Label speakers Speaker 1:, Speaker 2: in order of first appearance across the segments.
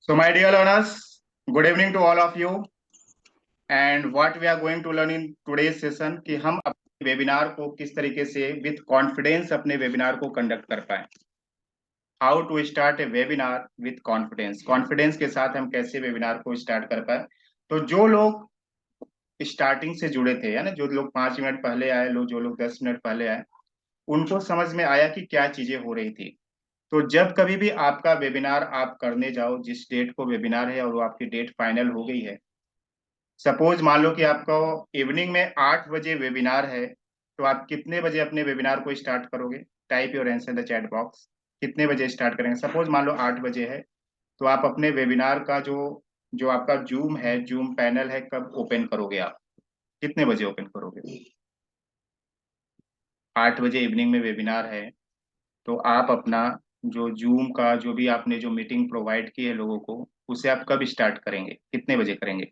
Speaker 1: So, my dear learners, good evening to all of you. And what we are going to learn in today's session कि हम अपने webinar को किस तरीके से विथ कॉन्फिडेंस अपने वेबिनार को कंडक्ट कर पाए। How to start a webinar with confidence, confidence के साथ हम कैसे वेबिनार को स्टार्ट कर पाए। तो जो लोग स्टार्टिंग से जुड़े थे, है ना, जो लोग 5 मिनट पहले आए, लोग जो लोग 10 मिनट पहले आए, उनको समझ में आया कि क्या चीजें हो रही थी। तो जब कभी भी आपका वेबिनार आप करने जाओ, जिस डेट को वेबिनार है और वो आपकी डेट फाइनल हो गई है, सपोज मान लो कि आपका इवनिंग में 8 बजे वेबिनार है, तो आप कितने बजे अपने वेबिनार को स्टार्ट करोगे? Type your answer in the chat box. कितने बजे स्टार्ट करेंगे? सपोज मान लो 8 बजे है, तो आप अपने वेबिनार का जो जो आपका जूम है, जूम पैनल है, कब ओपन करोगे? आप कितने बजे ओपन करोगे? 8 बजे इवनिंग में वेबिनार है, तो आप अपना जो जूम का जो भी आपने जो मीटिंग प्रोवाइड की है लोगों को, उसे आप कब स्टार्ट करेंगे? कितने बजे करेंगे?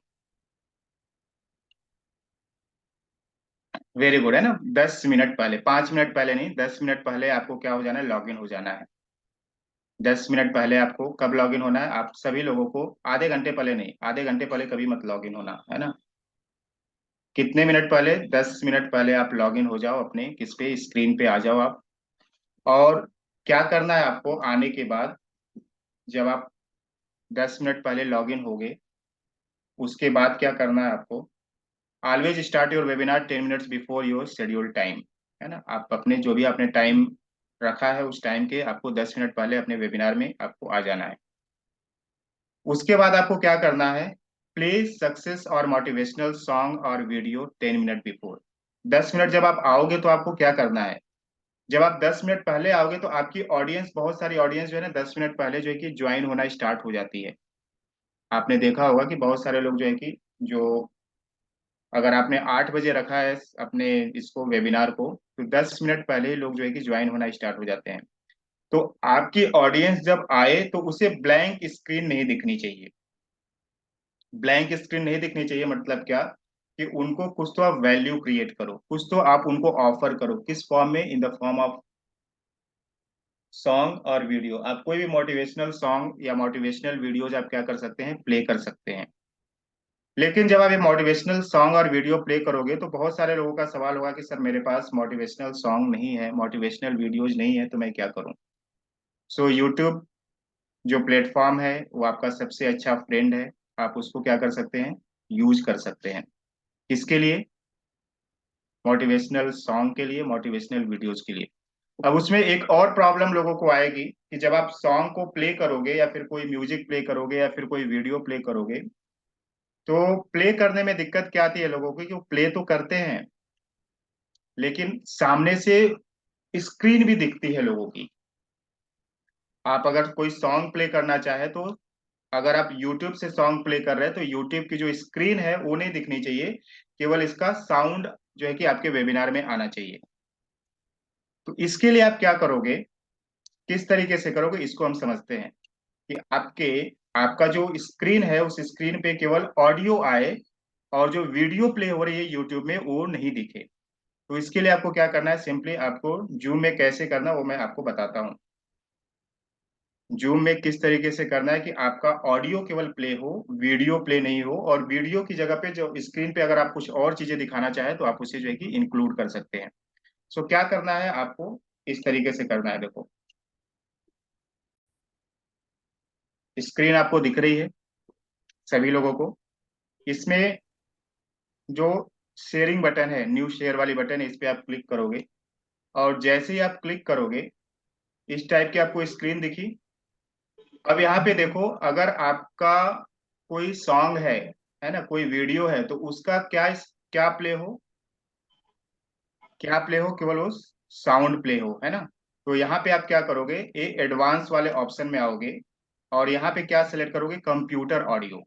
Speaker 1: वेरी गुड, है ना। 10 मिनट पहले, 5 मिनट पहले नहीं, 10 मिनट पहले आपको क्या हो जाना है? लॉग इन हो जाना है। 10 मिनट पहले आपको कब लॉग इन होना है? आप सभी लोगों को आधे घंटे पहले नहीं, आधे घंटे पहले कभी मत लॉग इन होना, है ना। कितने मिनट पहले? 10 मिनट पहले आप लॉग इन हो जाओ, अपने किस पे, स्क्रीन पे आ जाओ आप। और क्या करना है आपको आने के बाद? जब आप 10 मिनट पहले लॉग इन हो गए, उसके बाद क्या करना है आपको? Always start your webinar 10 minutes before your schedule time, है ना। आप अपने जो भी आपने टाइम रखा है, उस टाइम के आपको 10 मिनट पहले अपने वेबिनार में आपको आ जाना है। उसके बाद आपको क्या करना है? प्ले सक्सेस और मोटिवेशनल सॉन्ग और वीडियो 10 मिनट बिफोर। 10 मिनट जब आप आओगे तो आपको क्या करना है? जब आप 10 मिनट पहले आओगे तो आपकी ऑडियंस, बहुत सारी ऑडियंस जो है ना, 10 मिनट पहले जो है कि ज्वाइन होना स्टार्ट हो जाती है। आपने देखा होगा कि बहुत सारे लोग जो है कि जो, अगर आपने 8 बजे रखा है अपने इसको वेबिनार को, तो 10 मिनट पहले ही लोग जो है कि ज्वाइन होना स्टार्ट हो जाते हैं। तो आपकी ऑडियंस जब आए तो उसे ब्लैंक स्क्रीन नहीं दिखनी चाहिए। ब्लैंक स्क्रीन नहीं दिखनी चाहिए मतलब क्या? कि उनको कुछ तो आप वैल्यू क्रिएट करो, कुछ तो आप उनको ऑफर करो। किस फॉर्म में? In the form of song और वीडियो। आप कोई भी मोटिवेशनल सॉन्ग या मोटिवेशनल वीडियोज आप क्या कर सकते हैं? प्ले कर सकते हैं। लेकिन जब आप ये मोटिवेशनल सॉन्ग और वीडियो प्ले करोगे तो बहुत सारे लोगों का सवाल होगा कि सर मेरे पास मोटिवेशनल सॉन्ग नहीं है, मोटिवेशनल वीडियोज नहीं है, तो मैं क्या करूं? सो यूट्यूब जो प्लेटफॉर्म है वो आपका सबसे अच्छा फ्रेंड है। आप उसको क्या कर सकते हैं? यूज कर सकते हैं। किसके लिए? मोटिवेशनल सॉन्ग के लिए, मोटिवेशनल वीडियोज के लिए। अब उसमें एक और प्रॉब्लम लोगों को आएगी कि जब आप सॉन्ग को प्ले करोगे या फिर कोई म्यूजिक प्ले करोगे या फिर कोई वीडियो प्ले करोगे, तो प्ले करने में दिक्कत क्या आती है लोगों को? कि वो प्ले तो करते हैं, लेकिन सामने से स्क्रीन भी दिखती है लोगों की। आप अगर कोई सॉन्ग प्ले करना चाहे तो, अगर आप YouTube से सॉन्ग प्ले कर रहे हैं तो YouTube की जो स्क्रीन है वो नहीं दिखनी चाहिए, केवल इसका साउंड जो है कि आपके वेबिनार में आना चाहिए। तो इसके लिए आप क्या करोगे, किस तरीके से करोगे, इसको हम समझते हैं। कि आपका जो स्क्रीन है, उस स्क्रीन पे केवल ऑडियो आए और जो वीडियो प्ले हो रही है यूट्यूब में वो नहीं दिखे। तो इसके लिए आपको क्या करना है? सिंपली आपको जूम में कैसे करना वो मैं आपको बताता हूँ। जूम में किस तरीके से करना है कि आपका ऑडियो केवल प्ले हो, वीडियो प्ले नहीं हो, और वीडियो की जगह पे जो स्क्रीन पे अगर आप कुछ और चीजें दिखाना चाहें तो आप उसे जो है कि इंक्लूड कर सकते हैं। सो क्या करना है आपको? इस तरीके से करना है, देखो स्क्रीन आपको दिख रही है सभी लोगों को। इसमें जो शेयरिंग बटन है, न्यू शेयर वाली बटन है, इस पे आप क्लिक करोगे। और जैसे ही आप क्लिक करोगे, इस टाइप की आपको स्क्रीन दिखी। अब यहाँ पे देखो, अगर आपका कोई सॉन्ग है ना, कोई वीडियो है, तो उसका क्या प्ले हो? क्या प्ले हो? केवल वो साउंड प्ले हो, है ना। तो यहाँ पे आप क्या करोगे? ये एडवांस वाले ऑप्शन में आओगे और यहाँ पे क्या सिलेक्ट करोगे? Computer audio.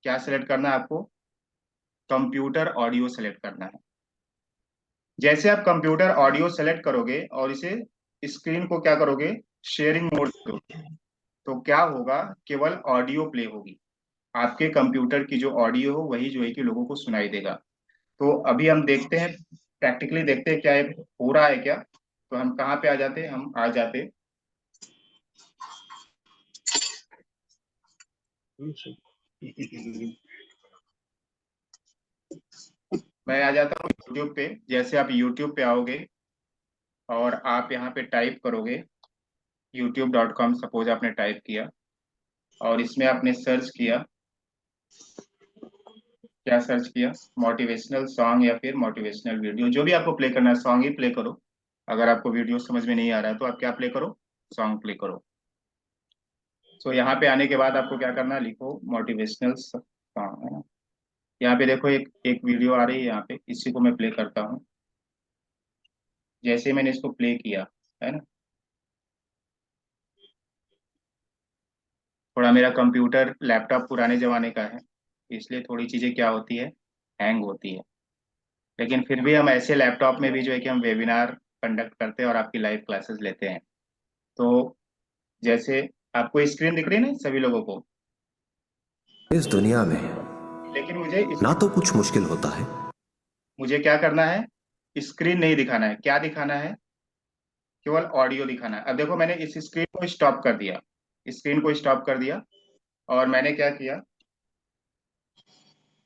Speaker 1: क्या सिलेक्ट करना है आपको? कंप्यूटर ऑडियो सेलेक्ट करना है। जैसे आप कंप्यूटर ऑडियो सेलेक्ट करोगे और इसे स्क्रीन को क्या करोगे? शेयरिंग मोड करोगे, तो क्या होगा? केवल ऑडियो प्ले होगी। आपके कंप्यूटर की जो ऑडियो हो वही जो है कि लोगों को सुनाई देगा। तो अभी हम देखते हैं, प्रैक्टिकली देखते हैं क्या ये हो रहा है क्या। तो हम कहाँ पे आ जाते हैं? हम आ जाते मैं आ जाता हूँ यूट्यूब पे। जैसे आप यूट्यूब पे आओगे और आप यहाँ पे टाइप करोगे youtube.com, सपोज आपने टाइप किया और इसमें आपने सर्च किया, क्या सर्च किया, मोटिवेशनल सॉन्ग या फिर मोटिवेशनल वीडियो, जो भी आपको प्ले करना है सॉन्ग ही प्ले करो। अगर आपको वीडियो समझ में नहीं आ रहा है तो आप क्या प्ले करो, सॉन्ग प्ले करो। सो यहाँ पे आने के बाद आपको क्या करना है, लिखो मोटिवेशनल सॉन्ग, है ना। यहाँ पे देखो एक एक वीडियो आ रही है, यहाँ पे इसी को मैं प्ले करता हूँ। जैसे मैंने इसको प्ले किया, है ना, थोड़ा मेरा कंप्यूटर लैपटॉप पुराने जमाने का है, इसलिए थोड़ी चीजें क्या होती है, हैंग होती है। लेकिन फिर भी हम ऐसे लैपटॉप में भी जो है कि हम वेबिनार कंडक्ट करते हैं और आपकी लाइव क्लासेस लेते हैं। तो जैसे आपको स्क्रीन दिख रही है ना सभी लोगों को,
Speaker 2: इस दुनिया में
Speaker 1: लेकिन मुझे
Speaker 2: ना तो कुछ मुश्किल होता है।
Speaker 1: मुझे क्या करना है, स्क्रीन नहीं दिखाना है, क्या दिखाना है, केवल ऑडियो दिखाना है। अब देखो मैंने इस स्क्रीन को स्टॉप कर दिया, स्क्रीन को स्टॉप कर दिया और मैंने क्या किया,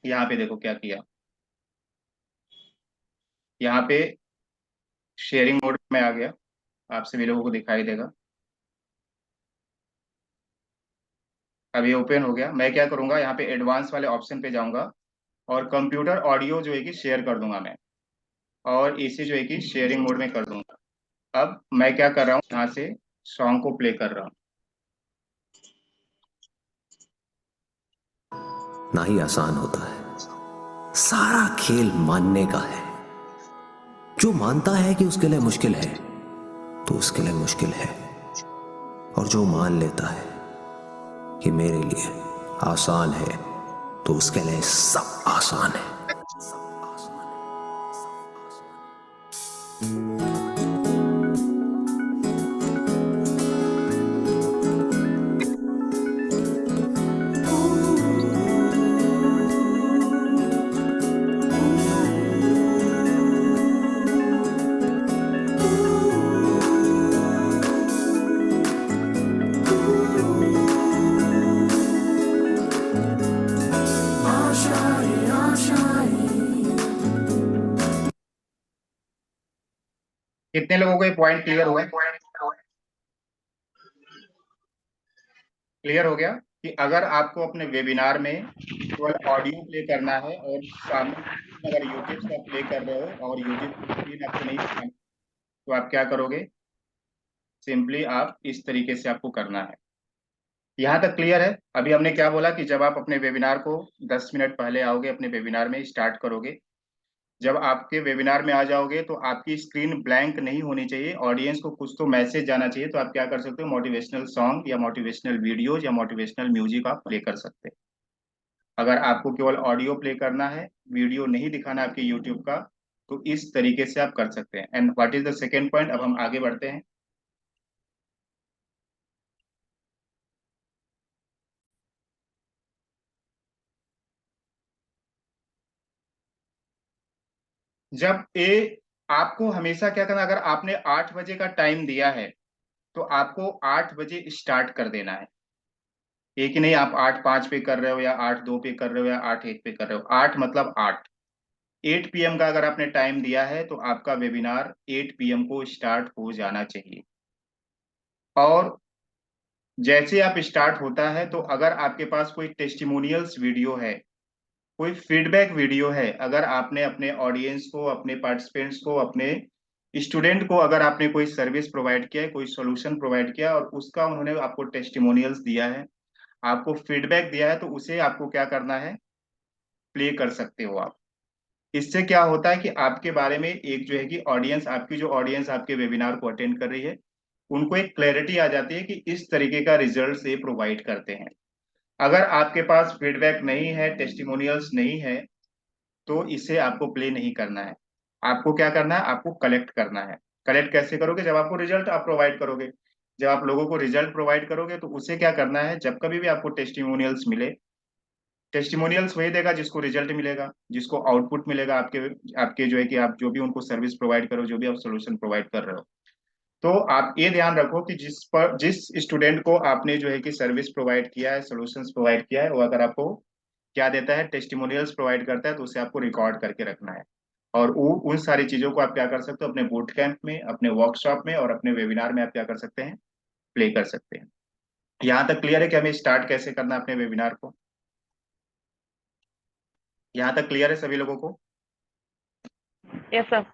Speaker 1: यहाँ पे देखो क्या किया, यहाँ पे शेयरिंग मोड में आ गया, आप सभी लोगों को दिखाई देगा। अब ये ओपन हो गया। मैं क्या करूंगा, यहाँ पे एडवांस वाले ऑप्शन पे जाऊंगा और कंप्यूटर ऑडियो जो है कि शेयर कर दूंगा मैं, और इसे जो है कि शेयरिंग मोड में कर दूंगा। अब मैं क्या कर रहा हूँ, यहाँ से सॉन्ग को प्ले कर रहा हूँ।
Speaker 2: ना ही आसान होता है, सारा खेल मानने का है। जो मानता है कि उसके लिए मुश्किल है तो उसके लिए मुश्किल है, और जो मान लेता है कि मेरे लिए आसान है तो उसके लिए सब आसान है।
Speaker 1: कितने लोगों को ये पॉइंट क्लियर हुआ है, क्लियर हो गया कि अगर आपको अपने वेबिनार में केवल ऑडियो प्ले करना है और सामने अगर यूट्यूब से आप प्ले कर रहे हो और यूट्यूब की स्क्रीन आपको नहीं दिखानी, तो आप क्या करोगे, सिंपली आप इस तरीके से आपको करना है। यहाँ तक क्लियर है। अभी हमने क्या बोला कि जब आप अपने वेबिनार को 10 मिनट पहले आओगे, अपने वेबिनार में स्टार्ट करोगे, जब आपके वेबिनार में आ जाओगे तो आपकी स्क्रीन ब्लैंक नहीं होनी चाहिए, ऑडियंस को कुछ तो मैसेज जाना चाहिए। तो आप क्या कर सकते हो, मोटिवेशनल सॉन्ग या मोटिवेशनल वीडियोज या मोटिवेशनल म्यूजिक आप प्ले कर सकते हैं। अगर आपको केवल ऑडियो प्ले करना है, वीडियो नहीं दिखाना आपके यूट्यूब का, तो इस तरीके से आप कर सकते हैं। And what is the second point, अब हम आगे बढ़ते हैं। जब ए आपको हमेशा क्या करना, अगर आपने 8 बजे का टाइम दिया है तो आपको 8 बजे स्टार्ट कर देना है। ये कि नहीं आप 8:05 पे कर रहे हो या 8:02 पे कर रहे हो या 8:01 पे कर रहे हो, 8 मतलब 8, 8 PM का अगर आपने टाइम दिया है तो आपका वेबिनार 8 PM को स्टार्ट हो जाना चाहिए। और जैसे आप स्टार्ट होता है तो अगर आपके पास कोई टेस्टिमोनियल्स वीडियो है, कोई फीडबैक वीडियो है, अगर आपने अपने ऑडियंस को, अपने पार्टिसिपेंट्स को, अपने स्टूडेंट को अगर आपने कोई सर्विस प्रोवाइड किया है, कोई सॉल्यूशन प्रोवाइड किया और उसका उन्होंने आपको टेस्टिमोनियल्स दिया है, आपको फीडबैक दिया है, तो उसे आपको क्या करना है, प्ले कर सकते हो आप। इससे क्या होता है कि आपके बारे में एक जो है कि ऑडियंस, आपकी जो ऑडियंस आपके वेबिनार को अटेंड कर रही है, उनको एक क्लैरिटी आ जाती है कि इस तरीके का रिजल्ट ये प्रोवाइड करते हैं। अगर आपके पास फीडबैक नहीं है, टेस्टिमोनियल्स नहीं है, तो इसे आपको प्ले नहीं करना है। आपको क्या करना है, आपको कलेक्ट करना है। कलेक्ट कैसे करोगे, जब आपको रिजल्ट आप प्रोवाइड करोगे। जब आप लोगों को रिजल्ट प्रोवाइड करोगे तो उसे क्या करना है, जब कभी भी आपको टेस्टिमोनियल्स मिले, टेस्टिमोनियल्स वही देगा जिसको रिजल्ट मिलेगा, जिसको आउटपुट मिलेगा, आपके आपके जो है कि आप जो भी उनको सर्विस प्रोवाइड करो, जो भी आप सोल्यूशन प्रोवाइड कर रहे हो। तो आप ये ध्यान रखो कि जिस स्टूडेंट को आपने जो है कि सर्विस प्रोवाइड किया है, सॉल्यूशंस प्रोवाइड किया है, वो अगर आपको क्या देता है, टेस्टिमोनियल्स प्रोवाइड करता है, तो उसे आपको रिकॉर्ड करके रखना है। और वो उन सारी चीजों को आप क्या कर सकते हो, अपने बूट कैंप में, अपने वर्कशॉप में और अपने वेबिनार में आप क्या कर सकते हैं, प्ले कर सकते हैं। यहाँ तक क्लियर है कि हमें स्टार्ट कैसे करना है अपने वेबिनार को? यहाँ तक क्लियर है सभी लोगों को?
Speaker 3: Yes, sir.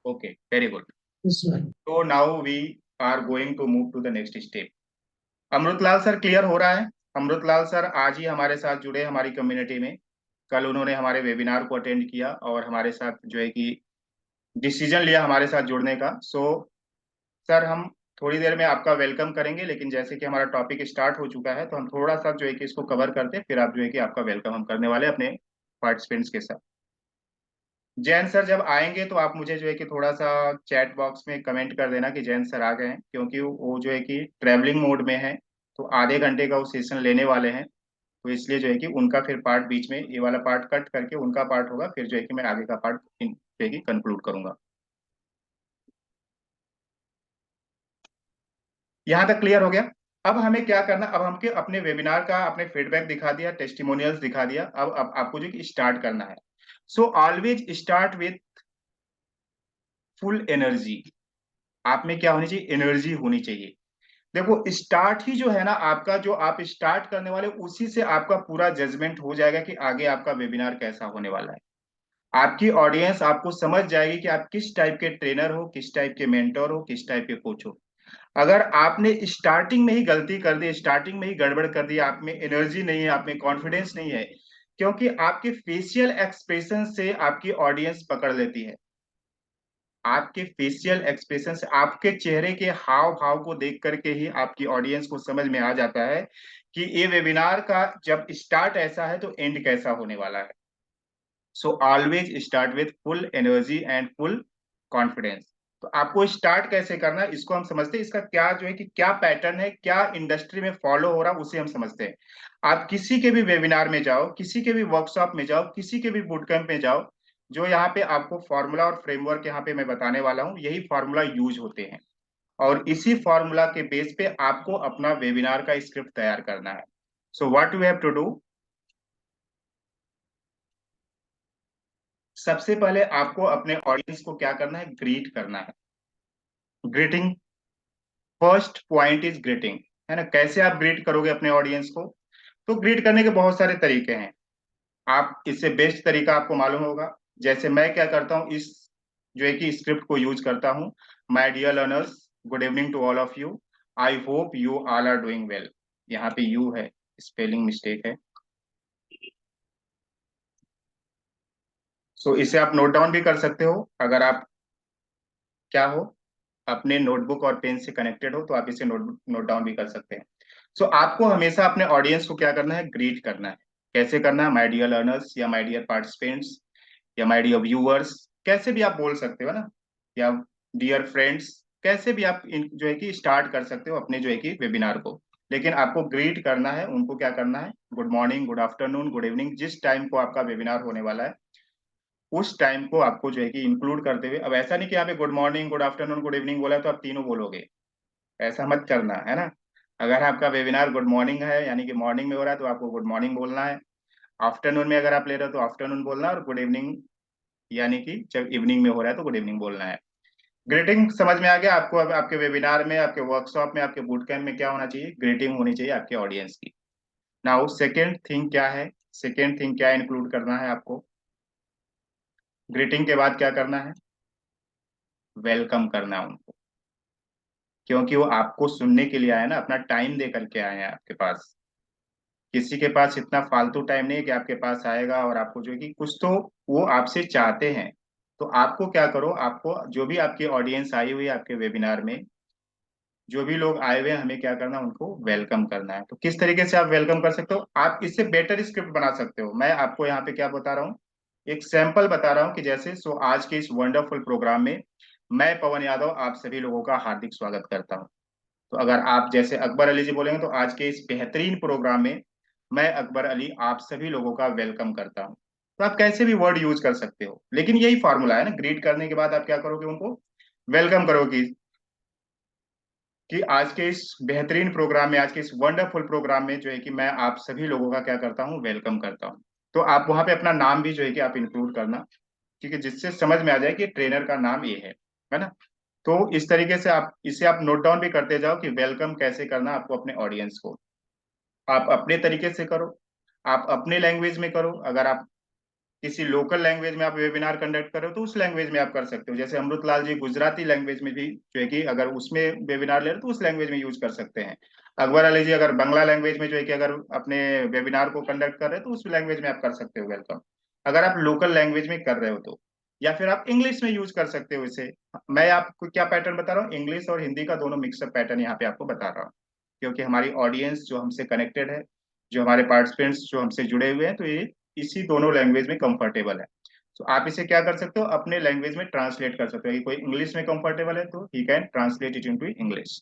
Speaker 1: Okay, very good.
Speaker 4: Yes, sir.
Speaker 1: तो now we are going to move to the next step. Amritlal sir clear हो रहा है? अमृतलाल सर आज ही हमारे साथ जुड़े हमारी कम्युनिटी में। कल उन्होंने हमारे वेबिनार को अटेंड किया और हमारे साथ जो है कि डिसीजन लिया हमारे साथ जुड़ने का। सो सर, हम थोड़ी देर में आपका वेलकम करेंगे, लेकिन जैसे कि हमारा टॉपिक स्टार्ट हो चुका है तो हम थोड़ा सा जो है कि इसको कवर करते हैं, फिर आप जो है कि आपका वेलकम हम करने वाले हैं अपने पार्टिसिपेंट्स के साथ। जैन सर जब आएंगे तो आप मुझे जो है कि थोड़ा सा चैट बॉक्स में कमेंट कर देना कि जैन सर आ गए हैं, क्योंकि वो जो है कि ट्रैवलिंग मोड में है, तो आधे घंटे का वो सेशन लेने वाले हैं। तो इसलिए जो है कि उनका फिर पार्ट बीच में, ये वाला पार्ट कट करके उनका पार्ट होगा, फिर जो है कि मैं आगे का पार्ट जो है कि कंक्लूड करूंगा। यहाँ तक क्लियर हो गया? अब हमें क्या करना, अब हमके अपने वेबिनार का आपने फीडबैक दिखा दिया, टेस्टिमोनियल्स दिखा दिया, अब आपको जो स्टार्ट करना है। So always start with full energy. आप में क्या होनी चाहिए, एनर्जी होनी चाहिए। देखो, स्टार्ट ही जो है ना आपका, जो आप स्टार्ट करने वाले उसी से आपका पूरा जजमेंट हो जाएगा कि आगे आपका वेबिनार कैसा होने वाला है। आपकी ऑडियंस आपको समझ जाएगी कि आप किस टाइप के ट्रेनर हो, किस टाइप के मेंटर हो, किस टाइप के कोच हो। अगर आपने स्टार्टिंग में ही गलती कर दी, स्टार्टिंग में ही गड़बड़ कर दी, आप में एनर्जी नहीं है, आप में कॉन्फिडेंस नहीं है, क्योंकि आपके फेशियल एक्सप्रेशन से आपकी ऑडियंस पकड़ लेती है। आपके फेशियल एक्सप्रेशन से, आपके चेहरे के हाव भाव को देख करके ही आपकी ऑडियंस को समझ में आ जाता है कि ये वेबिनार का जब स्टार्ट ऐसा है तो एंड कैसा होने वाला है। So always start with full energy and full confidence. तो आपको स्टार्ट कैसे करना है इसको हम समझते हैं, इसका क्या जो है कि क्या पैटर्न है, क्या इंडस्ट्री में फॉलो हो रहा है उसे हम समझते हैं। आप किसी के भी वेबिनार में जाओ, किसी के भी वर्कशॉप में जाओ, किसी के भी बूट कैंप में जाओ, जो यहाँ पे आपको फॉर्मूला और फ्रेमवर्क यहाँ पे मैं बताने वाला हूँ, यही फॉर्मूला यूज होते हैं। और इसी फॉर्मूला के बेस पे आपको अपना वेबिनार का स्क्रिप्ट तैयार करना है। So what you have to do, सबसे पहले आपको अपने ऑडियंस को क्या करना है, ग्रीट करना है। Greeting, first point is greeting, है ना। कैसे आप ग्रीट करोगे अपने ऑडियंस को? तो ग्रीट करने के बहुत सारे तरीके हैं। आप इससे बेस्ट तरीका आपको मालूम होगा। जैसे मैं क्या करता हूँ, इस जो है कि स्क्रिप्ट को यूज करता हूँ। My dear learners, good evening to all of you. I hope you all are doing well. यहाँ पे यू है, स्पेलिंग मिस्टेक है। सो इसे आप नोट डाउन भी कर सकते हो, अगर आप क्या हो, अपने नोटबुक और पेन से कनेक्टेड हो तो आप इसे नोट डाउन भी कर सकते हैं। सो आपको हमेशा अपने ऑडियंस को क्या करना है, ग्रीट करना है। कैसे करना है, माय डियर लर्नर्स या माय डियर पार्टिसिपेंट्स या माय डियर व्यूअर्स, कैसे भी आप बोल सकते हो ना, या डियर फ्रेंड्स, कैसे भी आप जो है कि स्टार्ट कर सकते हो अपने जो है कि वेबिनार को। लेकिन आपको ग्रीट करना है, उनको क्या करना है, good morning, good afternoon, good evening, जिस टाइम को आपका वेबिनार होने वाला है उस टाइम को आपको जो है कि इंक्लूड करते हुए। अब ऐसा नहीं कि यहाँ पे good morning, good afternoon, good evening बोला तो आप तीनों बोलोगे, ऐसा मत करना, है ना। अगर आपका वेबिनार गुड मॉर्निंग है, यानी कि मॉर्निंग में हो रहा है, तो आपको गुड मॉर्निंग बोलना है। आफ्टरनून में अगर आप ले रहे हो तो आफ्टरनून बोलना है, और गुड इवनिंग यानी कि जब इवनिंग में हो रहा है तो गुड इवनिंग बोलना है। ग्रीटिंग समझ में आ गया आपको? अब आपके वेबिनार में, आपके वर्कशॉप में, आपके बूट कैंप में क्या होना चाहिए, ग्रीटिंग होनी चाहिए आपके ऑडियंस की। नाउ सेकेंड थिंग क्या है, सेकेंड थिंग क्या इंक्लूड करना है आपको, ग्रीटिंग के बाद क्या करना है, वेलकम करना है उनको। क्योंकि वो आपको सुनने के लिए आए ना, अपना टाइम दे करके आए हैं आपके पास। किसी के पास इतना फालतू टाइम नहीं है कि आपके पास आएगा और आपको जो है कि कुछ तो वो आपसे चाहते हैं। तो आपको क्या करो, आपको जो भी आपकी ऑडियंस आई हुई है आपके वेबिनार में, जो भी लोग आए हुए हैं, हमें क्या करना है, उनको वेलकम करना है। तो किस तरीके से आप वेलकम कर सकते हो, आप इससे बेटर स्क्रिप्ट बना सकते हो। मैं आपको यहाँ पे क्या बता रहा हूँ, एक सैंपल बता रहा हूँ कि जैसे, सो आज के इस वंडरफुल प्रोग्राम में मैं पवन यादव आप सभी लोगों का हार्दिक स्वागत करता हूँ। तो अगर आप जैसे अकबर अली जी बोलेंगे तो आज के इस बेहतरीन प्रोग्राम में मैं अकबर अली आप सभी लोगों का वेलकम करता हूँ। तो आप कैसे भी वर्ड यूज कर सकते हो, लेकिन यही फॉर्मूला है ना, ग्रीट करने के बाद आप क्या करोगे, उनको वेलकम करोगे। कि आज के इस बेहतरीन प्रोग्राम में, आज के इस वंडरफुल प्रोग्राम में जो है कि मैं आप सभी लोगों का क्या करता हूँ, वेलकम करता हूँ। तो आप वहां पे अपना नाम भी जो है कि आप इंक्लूड करना, ठीक है, जिससे समझ में आ जाए कि ट्रेनर का नाम ये है ना। तो इस तरीके से आप इसे आप नोट डाउन भी करते जाओ कि वेलकम कैसे करना आपको अपने ऑडियंस को। आप अपने तरीके से करो, आप अपने लैंग्वेज में करो। अगर आप किसी लोकल लैंग्वेज में आप वेबिनार कंडक्ट कर रहे हो तो उस लैंग्वेज में आप कर सकते हो। जैसे अमृतलाल जी गुजराती लैंग्वेज में भी जो है कि अगर उसमें वेबिनार ले रहे हो तो उस लैंग्वेज में यूज कर सकते हैं। अकबर अली जी अगर बांग्ला लैंग्वेज में जो है कि अगर अपने वेबिनार को कंडक्ट कर रहे हो तो उस लैंग्वेज में आप कर सकते हो वेलकम, अगर आप लोकल लैंग्वेज में कर रहे हो तो। या फिर आप इंग्लिश में यूज कर सकते हो इसे। मैं आपको क्या पैटर्न बता रहा हूँ, इंग्लिश और हिंदी का दोनों मिक्सअप पैटर्न यहाँ पे आपको बता रहा हूँ, क्योंकि हमारी ऑडियंस जो हमसे कनेक्टेड है, जो हमारे पार्टिसिपेंट्स जो हमसे जुड़े हुए हैं, तो ये इसी दोनों लैंग्वेज में कंफर्टेबल है। तो आप इसे क्या कर सकते हो, अपने लैंग्वेज में ट्रांसलेट कर सकते हो। कि कोई इंग्लिश में कंफर्टेबल है तो he can translate it into English.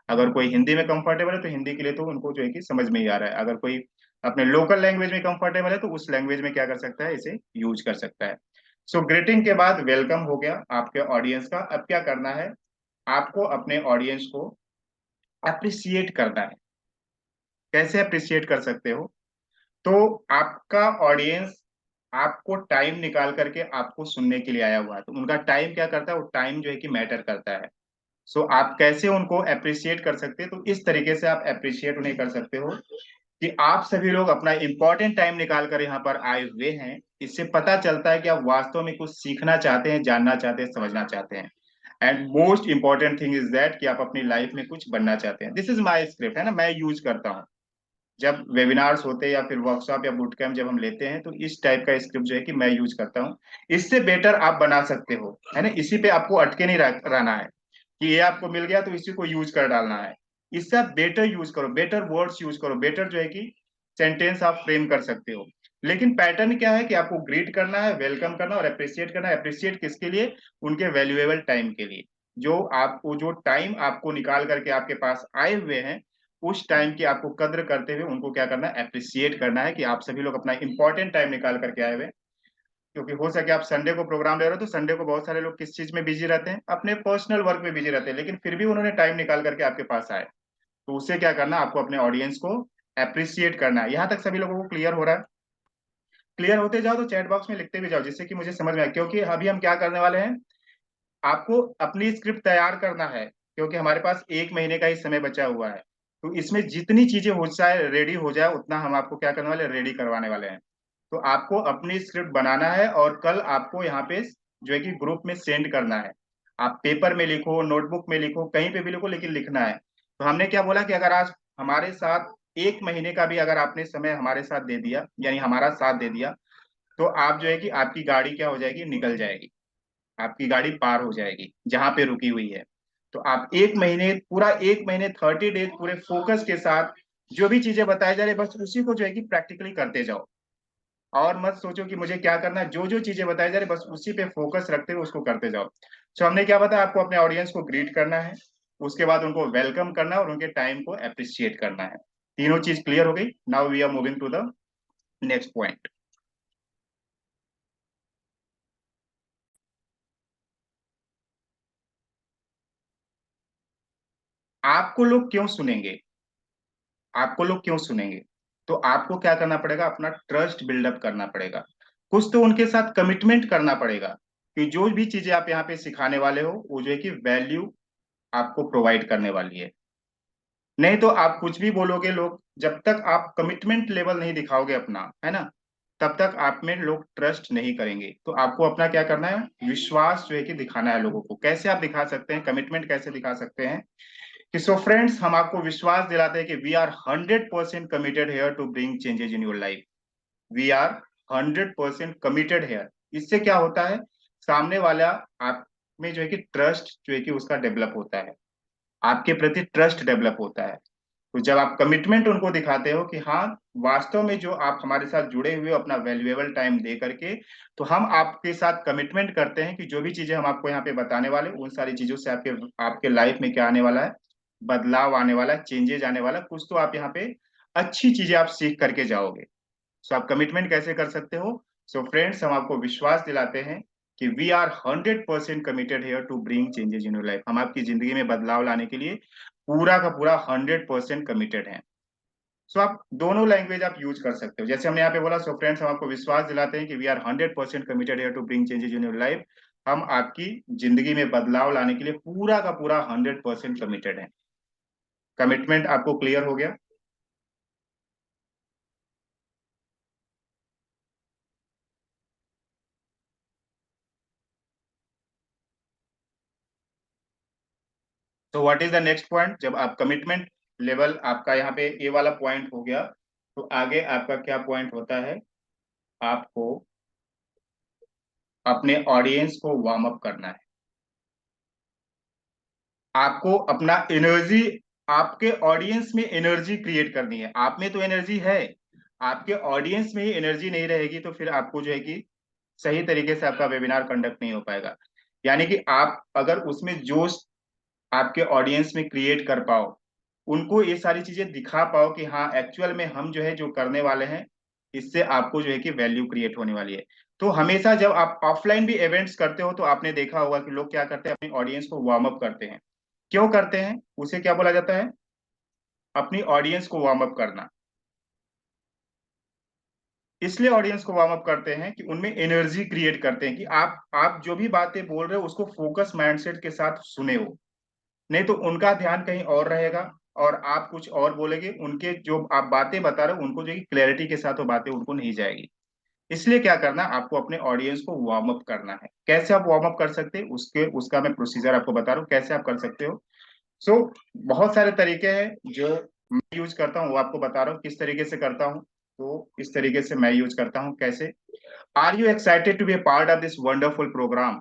Speaker 1: अगर कोई हिंदी में कंफर्टेबल है तो हिंदी के लिए तो उनको जो है कि समझ में ही आ रहा है। अगर कोई अपने लोकल लैंग्वेज में कंफर्टेबल है तो उस लैंग्वेज में क्या कर सकता है, इसे यूज कर सकता है। सो ग्रीटिंग के बाद वेलकम हो गया आपके ऑडियंस का। अब क्या करना है, आपको अपने ऑडियंस को अप्रिसिएट करना है। कैसे अप्रिसिएट कर सकते हो, तो आपका ऑडियंस आपको टाइम निकाल करके आपको सुनने के लिए आया हुआ है, तो उनका टाइम क्या करता है, वो टाइम जो है कि मैटर करता है। सो आप कैसे उनको अप्रिशिएट कर सकते हैं, तो इस तरीके से आप अप्रिशिएट उन्हें कर सकते हो कि आप सभी लोग अपना इंपॉर्टेंट टाइम निकाल कर यहाँ पर आए हुए हैं। इससे पता चलता है कि आप वास्तव में कुछ सीखना चाहते हैं, जानना चाहते हैं, समझना चाहते हैं। And most important thing is that कि आप अपनी लाइफ में कुछ बनना चाहते हैं। दिस इज माई स्क्रिप्ट, है ना, मैं यूज करता हूँ जब वेबिनार्स होते हैं या फिर वर्कशॉप या बूट कैंप जब हम लेते हैं, तो इस टाइप का स्क्रिप्ट जो है कि मैं यूज करता हूँ। इससे बेटर आप बना सकते हो, है ना। इसी पे आपको अटके नहीं रहना है कि ये आपको मिल गया तो इसी को यूज कर डालना है। इससे आप बेटर यूज करो, बेटर वर्ड्स यूज करो, बेटर जो है कि सेंटेंस आप फ्रेम कर सकते हो। लेकिन पैटर्न क्या है कि आपको ग्रीट करना है, वेलकम करना और अप्रिशिएट करना है। अप्रिशिएट किसके लिए, उनके वैल्यूएबल टाइम के लिए। जो टाइम आपको निकाल करके आपके पास आए हुए हैं, उस टाइम की आपको कद्र करते हुए उनको क्या करना है, अप्रिशिएट करना है कि आप सभी लोग अपना इंपॉर्टेंट टाइम निकाल करके आए हुए हैं। क्योंकि हो सके आप संडे को प्रोग्राम ले रहे हो तो संडे को बहुत सारे लोग किस चीज में बिजी रहते हैं, अपने पर्सनल वर्क में बिजी रहते हैं, लेकिन फिर भी उन्होंने टाइम निकाल करके आपके पास आए। तो उससे क्या करना, आपको अपने ऑडियंस को अप्रिशिएट करना है। यहाँ तक सभी लोगों को क्लियर हो रहा है? क्लियर होते जाओ तो चैट बॉक्स में लिखते भी जाओ, जिससे कि मुझे समझ में आए। क्योंकि अभी हम क्या करने वाले हैं, आपको अपनी स्क्रिप्ट तैयार करना है, क्योंकि हमारे पास 1 महीने का ही समय बचा हुआ है। तो इसमें जितनी चीजें हो जाए, रेडी हो जाए, उतना हम आपको क्या करने वाले, रेडी करवाने वाले हैं। तो आपको अपनी स्क्रिप्ट बनाना है और कल आपको यहाँ पे जो है कि ग्रुप में सेंड करना है। आप पेपर में लिखो, नोटबुक में लिखो, कहीं पे भी लिखो, लेकिन लिखना है। तो हमने क्या बोला कि अगर आज हमारे साथ 1 महीने का भी अगर आपने समय हमारे साथ दे दिया, यानी हमारा साथ दे दिया, तो आप जो है कि आपकी गाड़ी क्या हो जाएगी, निकल जाएगी। आपकी गाड़ी पार हो जाएगी जहां पे रुकी हुई है। तो आप 1 महीने, पूरा 1 महीने 30 डेज पूरे फोकस के साथ जो भी चीजें बताई जा रही है, बस उसी को जो है कि प्रैक्टिकली करते जाओ। और मत सोचो कि मुझे क्या करना है, जो जो चीजें बताई जा रही बस उसी पे फोकस रखते हुए उसको करते जाओ। तो हमने क्या बताया, आपको अपने ऑडियंस को ग्रीट करना है, उसके बाद उनको वेलकम करना है और उनके टाइम को अप्रिशिएट करना है। तीनों चीज क्लियर हो गई। Now we are moving to the next point. आपको लोग क्यों सुनेंगे, आपको लोग क्यों सुनेंगे, तो आपको क्या करना पड़ेगा, अपना ट्रस्ट बिल्डअप करना पड़ेगा। कुछ तो उनके साथ कमिटमेंट करना पड़ेगा कि जो भी चीजें आप यहाँ पे सिखाने वाले हो वो जो है कि वैल्यू आपको प्रोवाइड करने वाली है। नहीं तो आप कुछ भी बोलोगे, लोग जब तक आप कमिटमेंट लेवल नहीं दिखाओगे अपना, है ना, तब तक आप में लोग ट्रस्ट नहीं करेंगे। तो आपको अपना क्या करना है, विश्वास जो है कि दिखाना है लोगों को। कैसे आप दिखा सकते हैं, कमिटमेंट कैसे दिखा सकते हैं, कि सो फ्रेंड्स, हम आपको विश्वास दिलाते हैं कि we are 100% committed here to bring changes in your life. We are 100% committed here. इससे क्या होता है, सामने वाला आप में जो है कि ट्रस्ट जो है कि उसका डेवलप होता है, आपके प्रति ट्रस्ट डेवलप होता है। तो जब आप कमिटमेंट उनको दिखाते हो कि हाँ, वास्तव में जो आप हमारे साथ जुड़े हुए हो अपना वैल्यूएबल टाइम दे करके, तो हम आपके साथ कमिटमेंट करते हैं कि जो भी चीजें हम आपको यहाँ पे बताने वाले, उन सारी चीजों से आपके आपके लाइफ में क्या आने वाला है, बदलाव आने वाला है, चेंजेज आने वाला है। कुछ तो आप यहाँ पे अच्छी चीजें आप सीख करके जाओगे। सो आप कमिटमेंट कैसे कर सकते हो, सो फ्रेंड्स, हम आपको विश्वास दिलाते हैं कि we are 100% committed here to bring changes in your life. हम आपकी जिंदगी में बदलाव लाने के लिए पूरा का पूरा 100% कमिटेड हैं। सो आप दोनों लैंग्वेज आप यूज कर सकते हो, जैसे हमने यहाँ पे बोला। सो फ्रेंड्स, हम आपको विश्वास दिलाते हैं कि we are 100% committed here to bring changes in your life. हम आपकी जिंदगी में बदलाव लाने के लिए पूरा का पूरा 100% कमिटेड है। कमिटमेंट आपको क्लियर हो गया? तो what is the next point? जब आप कमिटमेंट लेवल आपका यहाँ पे ए वाला पॉइंट हो गया, तो आगे आपका क्या पॉइंट होता है? आपको अपने ऑडियंस को वार्म अप करना है। आपको अपना एनर्जी, आपके ऑडियंस में एनर्जी क्रिएट करनी है। आप में तो एनर्जी है, आपके ऑडियंस में ही एनर्जी नहीं रहेगी तो फिर आपको जो है कि सही तरीके से आपका वेबिनार कंडक्ट नहीं हो पाएगा। यानी कि आप अगर उसमें जोश आपके ऑडियंस में क्रिएट कर पाओ, उनको ये सारी चीजें दिखा पाओ कि हाँ एक्चुअल में हम जो है जो करने वाले हैं, इससे आपको जो है कि वैल्यू क्रिएट होने वाली है। तो हमेशा जब आप ऑफलाइन भी इवेंट्स करते हो तो आपने देखा होगा कि लोग क्या करते हैं, अपनी ऑडियंस को वार्म अप करते हैं। क्यों करते हैं? उसे क्या बोला जाता है? अपनी ऑडियंस को वार्म अप करना। इसलिए ऑडियंस को वार्म अप करते हैं कि उनमें एनर्जी क्रिएट करते हैं कि आप जो भी बातें बोल रहे हो उसको फोकस माइंडसेट के साथ सुने हो। नहीं तो उनका ध्यान कहीं और रहेगा और आप कुछ और बोलेंगे, उनके जो आप बातें बता रहे हो उनको जो है क्लैरिटी के साथ वो बातें उनको नहीं जाएगी। इसलिए क्या करना, आपको अपने ऑडियंस को वार्म अप करना है। कैसे आप वार्म अप कर सकते हैं, उसका मैं प्रोसीजर आपको बता रहा हूँ कैसे आप कर सकते हो। सो बहुत सारे तरीके हैं जो मैं यूज करता हूँ, वो आपको बता रहा हूँ किस तरीके से करता हूँ। तो इस तरीके से मैं यूज करता हूँ। कैसे? Are you excited to be a part of this wonderful programme?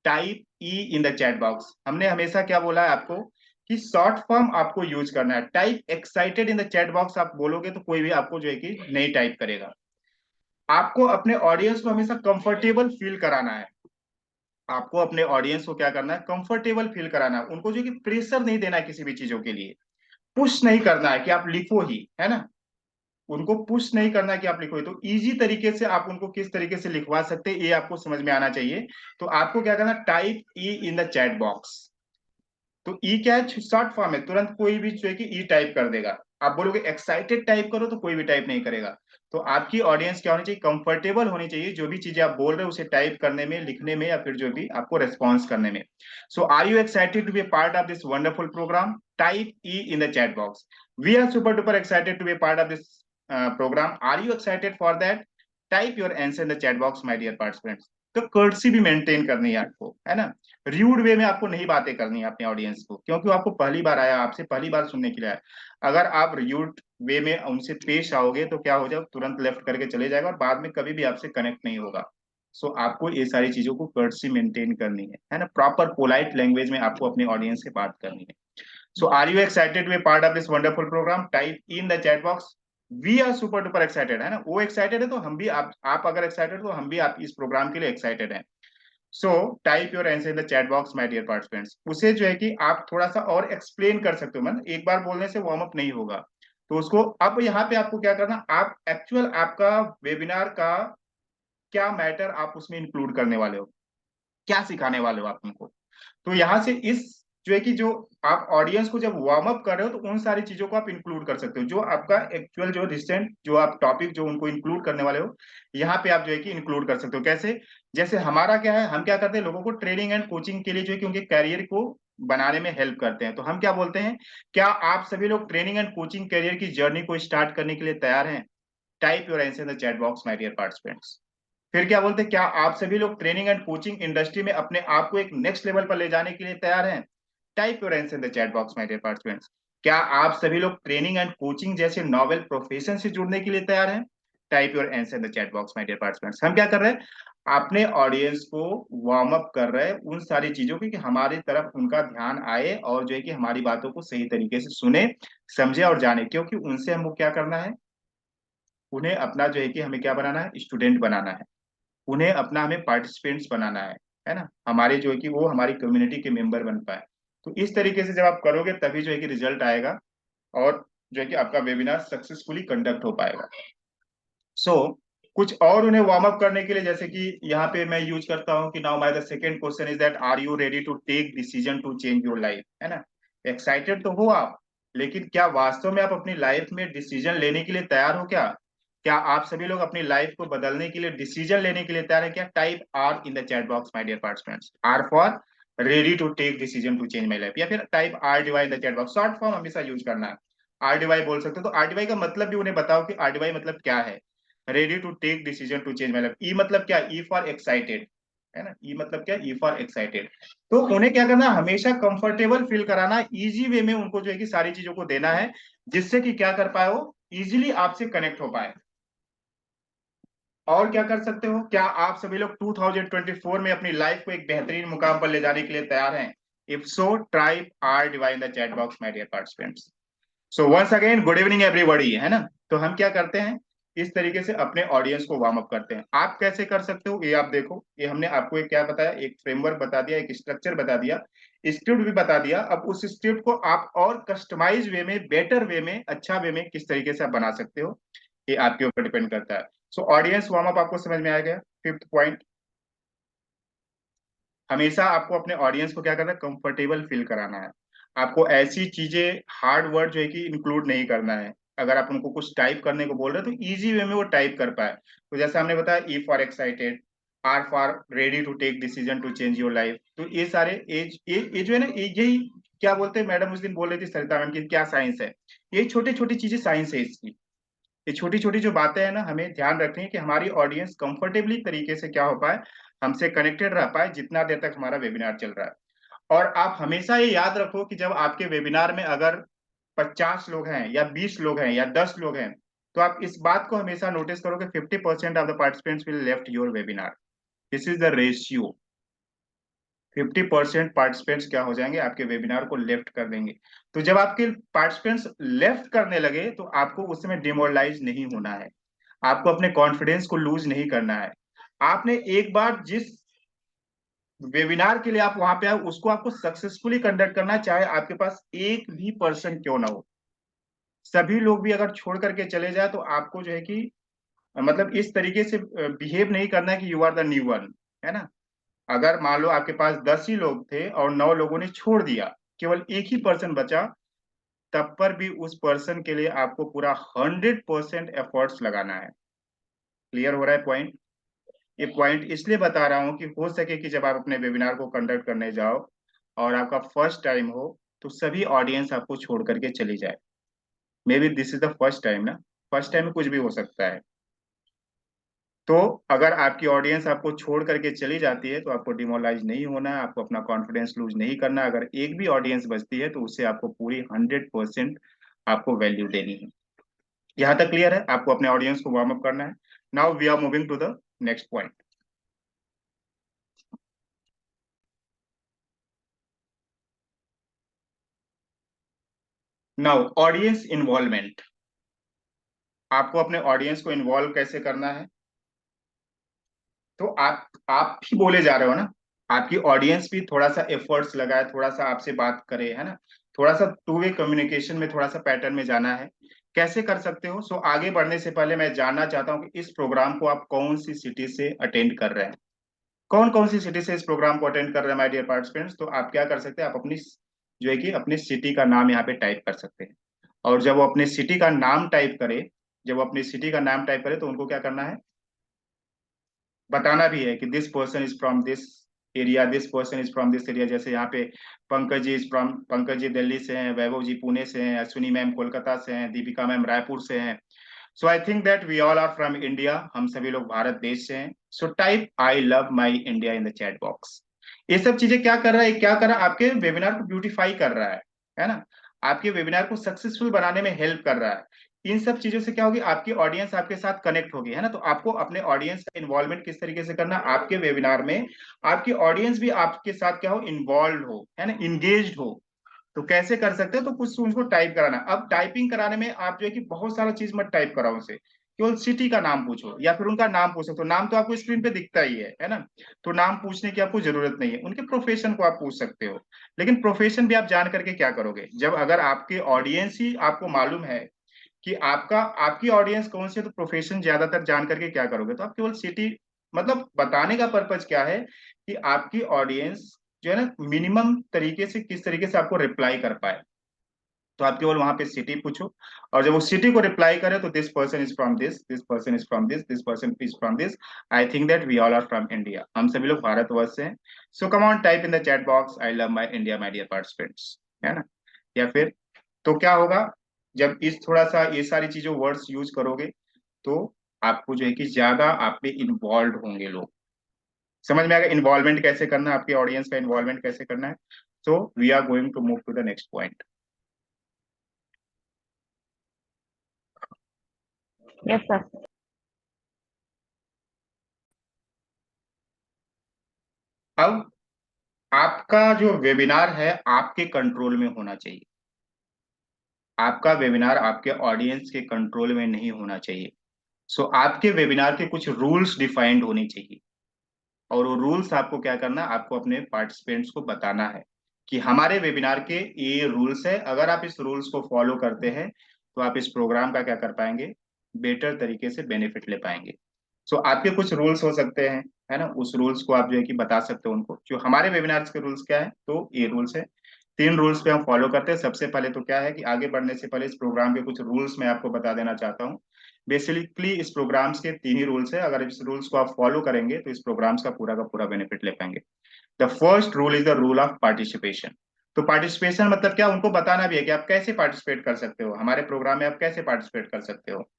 Speaker 1: Type E in the chat box. हमने हमेशा क्या बोला है आपको कि शॉर्ट फॉर्म आपको यूज करना है। Type excited in the chat box आप बोलोगे तो कोई भी आपको जो है कि नहीं टाइप करेगा। आपको अपने ऑडियंस को हमेशा कंफर्टेबल फील कराना है। आपको अपने ऑडियंस को क्या करना है, कंफर्टेबल फील कराना है। उनको जो कि प्रेशर नहीं देना है किसी भी चीजों के लिए। पुश नहीं करना है कि आप लिखो ही, है ना। उनको पुश नहीं करना है कि आप लिखो ही। तो इजी तरीके से आप उनको किस तरीके से लिखवा सकते हैं ये आपको समझ में आना चाहिए। तो आपको क्या करना, type E in the chat box. तो ई क्या है, शॉर्ट फॉर्म है, तुरंत कोई भी जो है कि ई टाइप कर देगा। आप बोलोगे एक्साइटेड टाइप करो तो कोई भी टाइप नहीं करेगा। तो आपकी ऑडियंस क्या होनी चाहिए, कंफर्टेबल होनी चाहिए जो भी चीजें आप बोल रहे हो उसे टाइप करने में, लिखने में, या फिर जो भी आपको रेस्पॉन्स करने में। So are you excited to be part of this wonderful programme? Type E in the chat box. We are super duper excited to be part of this program. Are you excited for that? Type your answer in the chat box my dear participants. तो courtesy भी maintain करनी है आपको, है ना। Rude वे में आपको नहीं बातें करनी है अपने ऑडियंस को, क्योंकि वो आपको पहली बार आया, आपसे पहली बार सुनने के लिए आया। अगर आप र्यूड वे में उनसे पेश आओगे तो क्या हो जाए, तुरंत लेफ्ट करके चले जाएगा और बाद में कभी भी आपसे कनेक्ट नहीं होगा। सो आपको ये सारी चीजों को कर्टसी मेंटेन करनी है ना। प्रॉपर पोलाइट लैंग्वेज में आपको अपने ऑडियंस से बात करनी है। So are you excited to be a part of this wonderful program? Type in the chat box. We are super duper excited, है ना। वो excited है तो हम भी, आप अगर excited तो हम भी आप इस प्रोग्राम के लिए excited हैं। So type your answer in the chat box, my dear participants. उसे जो है कि आप थोड़ा सा और explain कर सकते हो। मतलब एक बार बोलने से वार्म अप नहीं होगा। तो उसको अब यहाँ पे आपको क्या करना, आप एक्चुअल आपका वेबिनार का क्या मैटर आप उसमें इंक्लूड करने वाले हो, क्या सिखाने वाले हो आप उनको। तो यहाँ से इस जो है कि जो आप ऑडियंस को जब वार्म अप कर रहे हो तो उन सारी चीजों को आप इंक्लूड कर सकते हो, जो आपका एक्चुअल जो रिसेंट जो आप टॉपिक जो उनको इंक्लूड करने वाले हो, यहाँ पे आप जो है कि इंक्लूड कर सकते हो। कैसे? जैसे हमारा क्या है, हम क्या करते हैं, लोगों को ट्रेनिंग एंड कोचिंग के लिए जो है कि उनके कैरियर को बनाने में हेल्प करते हैं। तो हम क्या बोलते हैं, क्या आप सभी लोग ट्रेनिंग एंड कोचिंग कैरियर की जर्नी को स्टार्ट करने के लिए तैयार हैं? Type your answer in the chat box my dear participants. फिर क्या बोलते हैं, क्या आप सभी लोग ट्रेनिंग एंड कोचिंग इंडस्ट्री में अपने आप को एक नेक्स्ट लेवल पर ले जाने के लिए तैयार हैं? Type your answer in the chat box my dear participants. क्या आप सभी लोग ट्रेनिंग एंड कोचिंग जैसे नॉवेल प्रोफेशन से जुड़ने के लिए तैयार हैं? Type your answer in the chat box my dear participants. हम क्या कर रहे हैं, अपने ऑडियंस को वार्म अप कर रहे हैं उन सारी चीजों की कि हमारी तरफ उनका ध्यान आए और जो है कि हमारी बातों को सही तरीके से सुने, समझे और जाने। क्योंकि उनसे हमको क्या करना है, उन्हें अपना जो है कि हमें क्या बनाना है, स्टूडेंट बनाना है। उन्हें अपना हमें पार्टिसिपेंट्स बनाना है ना। हमारे जो है कि वो हमारी कम्युनिटी के मेंबर बन पाए। तो इस तरीके से जब आप करोगे तभी जो है कि रिजल्ट आएगा और जो है कि आपका वेबिनार सक्सेसफुली कंडक्ट हो पाएगा। सो कुछ और उन्हें वार्म अप करने के लिए, जैसे कि यहाँ पे मैं यूज करता हूँ कि now my the second question is that are you ready to take decision to change your life, है ना। एक्साइटेड तो हो आप, लेकिन क्या वास्तव में आप अपनी लाइफ में डिसीजन लेने के लिए तैयार हो क्या? क्या आप सभी लोग अपनी लाइफ को बदलने के लिए डिसीजन लेने के लिए तैयार है क्या? Type R in the chat box my dear participants, R for ready to take decision to change my life, या फिर type R D Y in the chat box. Short form हमेशा यूज करना है, आर डी वाई बोल सकते हो। तो are D Y का मतलब भी उन्हें बताओ कि आर डी वाई मतलब क्या है। Ready to take decision to change my life, E मतलब क्या? ई फॉर एक्साइटेड, है ना? ई मतलब क्या? ई फॉर एक्साइटेड। तो उन्हें क्या करना है, हमेशा कंफर्टेबल फील कराना, इजी वे में उनको जो है कि सारी चीजों को देना है, जिससे कि क्या कर पाए, वो इजीली आपसे कनेक्ट हो पाए। और क्या कर सकते हो? क्या आप सभी लोग 2024 में अपनी लाइफ को एक बेहतरीन मुकाम पर ले जाने के लिए तैयार हैं? If so, type R divine the chat box my dear participants. So once again good evening everybody, है ना? तो हम क्या करते हैं, इस तरीके से अपने ऑडियंस को वार्म अप करते हैं। आप कैसे कर सकते हो ये आप देखो, ये हमने आपको एक क्या बताया, एक फ्रेमवर्क बता दिया, एक स्ट्रक्चर बता दिया, स्क्रिप्ट भी बता दिया। अब उस स्क्रिप्ट को आप और कस्टमाइज वे में, बेटर वे में, अच्छा वे में किस तरीके से आप बना सकते हो, ये आपके ऊपर डिपेंड करता है। सो ऑडियंस वार्म अप आपको समझ में आ गया। फिफ्थ पॉइंट, हमेशा आपको अपने ऑडियंस को क्या करना है, कंफर्टेबल फील कराना है। आपको ऐसी चीजें, हार्ड वर्ड जो है कि इंक्लूड नहीं करना है। अगर आप उनको कुछ टाइप करने को बोल रहे हो तो इजी वे में वो टाइप कर पाए। तो जैसे हमने बताया, E for excited, R for ready to take decision to change your life. तो ये सारे एज, ये जो है ना, यही क्या बोलते हैं, मैडम उस दिन बोल रही थी सरिता मैम की, क्या साइंस है, ये छोटी छोटी चीजें साइंस है इसकी। ये छोटी छोटी जो बातें हैं ना, हमें ध्यान रखनी है कि हमारी ऑडियंस कंफर्टेबली तरीके से क्या हो पाए, हमसे कनेक्टेड रह पाए जितना देर तक हमारा वेबिनार चल रहा है। और आप हमेशा ये याद रखो कि जब आपके वेबिनार में अगर 50 लोग हैं या 20 लोग हैं या 10 लोग हैं, तो आप इस बात को हमेशा नोटिस करो कि 50% of the participants will left your webinar. This is the ratio. 50% participants क्या हो जाएंगे, आपके वेबिनार को लेफ्ट कर देंगे। तो जब आपके पार्टिसिपेंट्स लेफ्ट करने लगे, तो आपको उस समय डिमोरलाइज नहीं होना है, आपको अपने कॉन्फिडेंस को लूज नहीं करना है। आपने एक बार जिस वेबिनार के लिए आप वहां पे आए, उसको आपको सक्सेसफुली कंडक्ट करना है, चाहे आपके पास एक भी पर्सन क्यों ना हो। सभी लोग भी अगर छोड़ करके चले जाए, तो आपको जो है कि मतलब इस तरीके से बिहेव नहीं करना है कि you are the new one, है ना? अगर मान लो आपके पास 10 ही लोग थे और 9 लोगों ने छोड़ दिया, केवल एक ही पर्सन बचा, तब पर भी उस पर्सन के लिए आपको पूरा 100% एफर्ट्स लगाना है। क्लियर हो रहा है पॉइंट? ये पॉइंट इसलिए बता रहा हूं कि हो सके कि जब आप अपने वेबिनार को कंडक्ट करने जाओ और आपका फर्स्ट टाइम हो, तो सभी ऑडियंस आपको छोड़ करके चली जाए। May be this is the first time ना, फर्स्ट टाइम में कुछ भी हो सकता है। तो अगर आपकी ऑडियंस आपको छोड़ करके चली जाती है, तो आपको डिमोरलाइज नहीं होना है, आपको अपना कॉन्फिडेंस लूज नहीं करना है। अगर एक भी ऑडियंस बचती है, तो उससे आपको पूरी 100% आपको वैल्यू देनी है। यहाँ तक क्लियर है? आपको अपने ऑडियंस को वार्म अप करना है। Now we are moving to the next point. Now audience involvement. आपको अपने ऑडियंस को इन्वॉल्व कैसे करना है? तो आप भी बोले जा रहे हो ना, आपकी ऑडियंस भी थोड़ा सा एफर्ट्स लगाए, थोड़ा सा आपसे बात करे, है ना? थोड़ा सा टू वे कम्युनिकेशन में, थोड़ा सा पैटर्न में जाना है। कैसे कर सकते हो? सो आगे बढ़ने से पहले मैं जानना चाहता हूँ कि इस प्रोग्राम को आप कौन सी सिटी से अटेंड कर रहे हैं, कौन कौन सी सिटी से इस प्रोग्राम को अटेंड कर रहे हैं माय डियर पार्टिसिपेंट्स। तो आप क्या कर सकते हैं, आप अपनी जो है कि अपनी सिटी का नाम यहाँ पे टाइप कर सकते हैं। और जब वो अपने सिटी का नाम टाइप करे, जब वो अपनी सिटी का नाम टाइप करे, तो उनको क्या करना है, बताना भी है कि this person is from this area, this person is from this area. जैसे यहाँ पे पंकज जी इज फ्रॉम, पंकज जी दिल्ली से हैं, वैभव जी पुणे से हैं, अश्विनी मैम कोलकाता से हैं, दीपिका मैम रायपुर से हैं। So I think that we all are from India, हम सभी लोग भारत देश से हैं। So type I love my India in the chat box. ये सब चीजें क्या कर रहा है, क्या कर रहा है, आपके वेबिनार को ब्यूटीफाई कर रहा है ना? आपके वेबिनार को सक्सेसफुल बनाने में हेल्प कर रहा है। इन सब चीजों से क्या होगी, आपकी ऑडियंस आपके साथ कनेक्ट होगी, है ना? तो आपको अपने ऑडियंस का इन्वॉल्वमेंट किस तरीके से करना, आपके वेबिनार में आपकी ऑडियंस भी आपके साथ क्या हो, इन्वॉल्व हो, है ना, इंगेज हो। तो कैसे कर सकते हो, तो कुछ उनको टाइप कराना। अब टाइपिंग कराने में आप जो है कि बहुत सारा चीज मत टाइप कराओ उनसे, केवल सिटी का नाम पूछो या फिर उनका नाम पूछो। तो नाम तो आपको स्क्रीन पे दिखता ही है ना? तो नाम पूछने की आपको जरूरत नहीं है। उनके प्रोफेशन को आप पूछ सकते हो, लेकिन प्रोफेशन भी आप जान करके क्या करोगे, जब अगर आपके ऑडियंस ही आपको मालूम है कि आपकी ऑडियंस कौन सी है, तो प्रोफेशन ज्यादातर जान करके क्या करोगे, तो आप केवल सिटी, मतलब बताने का पर्पज क्या है कि आपकी ऑडियंस जो है ना मिनिमम तरीके से किस तरीके से आपको रिप्लाई कर पाए। तो आप केवल वहां पे सिटी पूछो, और जब वो सिटी को रिप्लाई करे तो this person is from this person is from this person is from this, I think that we all are from India, हम सभी लोग भारतवर्ष से हैं। So come on type in the chat box I love my India my dear participants, है ना। या फिर तो क्या होगा, जब इस थोड़ा सा ये सारी चीजों वर्ड्स यूज करोगे तो आपको जो है कि ज्यादा आप पे इन्वॉल्व होंगे लोग, समझ में आएगा इन्वॉल्वमेंट कैसे करना है, आपके ऑडियंस का इन्वॉल्वमेंट कैसे करना है। So we are going to move to the next point.
Speaker 3: Yes, sir.
Speaker 1: अब आपका जो वेबिनार है आपके कंट्रोल में होना चाहिए, आपका वेबिनार आपके ऑडियंस के कंट्रोल में नहीं होना चाहिए। सो आपके वेबिनार के कुछ रूल्स डिफाइंड होने चाहिए, और वो रूल्स आपको क्या करना, आपको अपने पार्टिसिपेंट्स को बताना है कि हमारे वेबिनार के ये रूल्स है, अगर आप इस रूल्स को फॉलो करते हैं तो आप इस प्रोग्राम का क्या कर पाएंगे, बेटर तरीके से बेनिफिट ले पाएंगे। सो आपके कुछ रूल्स हो सकते हैं, है ना, उस रूल्स को आप जो है कि बता सकते हो उनको। जो हमारे वेबिनार्स के रूल्स क्या है, तो ये रूल्स है, 3 रूल्स पे हम फॉलो करते हैं। सबसे पहले तो क्या है कि आगे बढ़ने से पहले इस प्रोग्राम के कुछ रूल्स मैं आपको बता देना चाहता हूँ। बेसिकली इस प्रोग्राम्स के 3 ही रूल्स है, अगर इस रूल्स को आप फॉलो करेंगे तो इस प्रोग्राम्स का पूरा बेनिफिट ले पाएंगे। The first rule is the rule of participation. तो पार्टिसिपेशन मतलब क्या, उनको बताना भी है कि आप कैसे पार्टिसिपेट कर सकते हो, हमारे प्रोग्राम में आप कैसे पार्टिसिपेट कर सकते हो।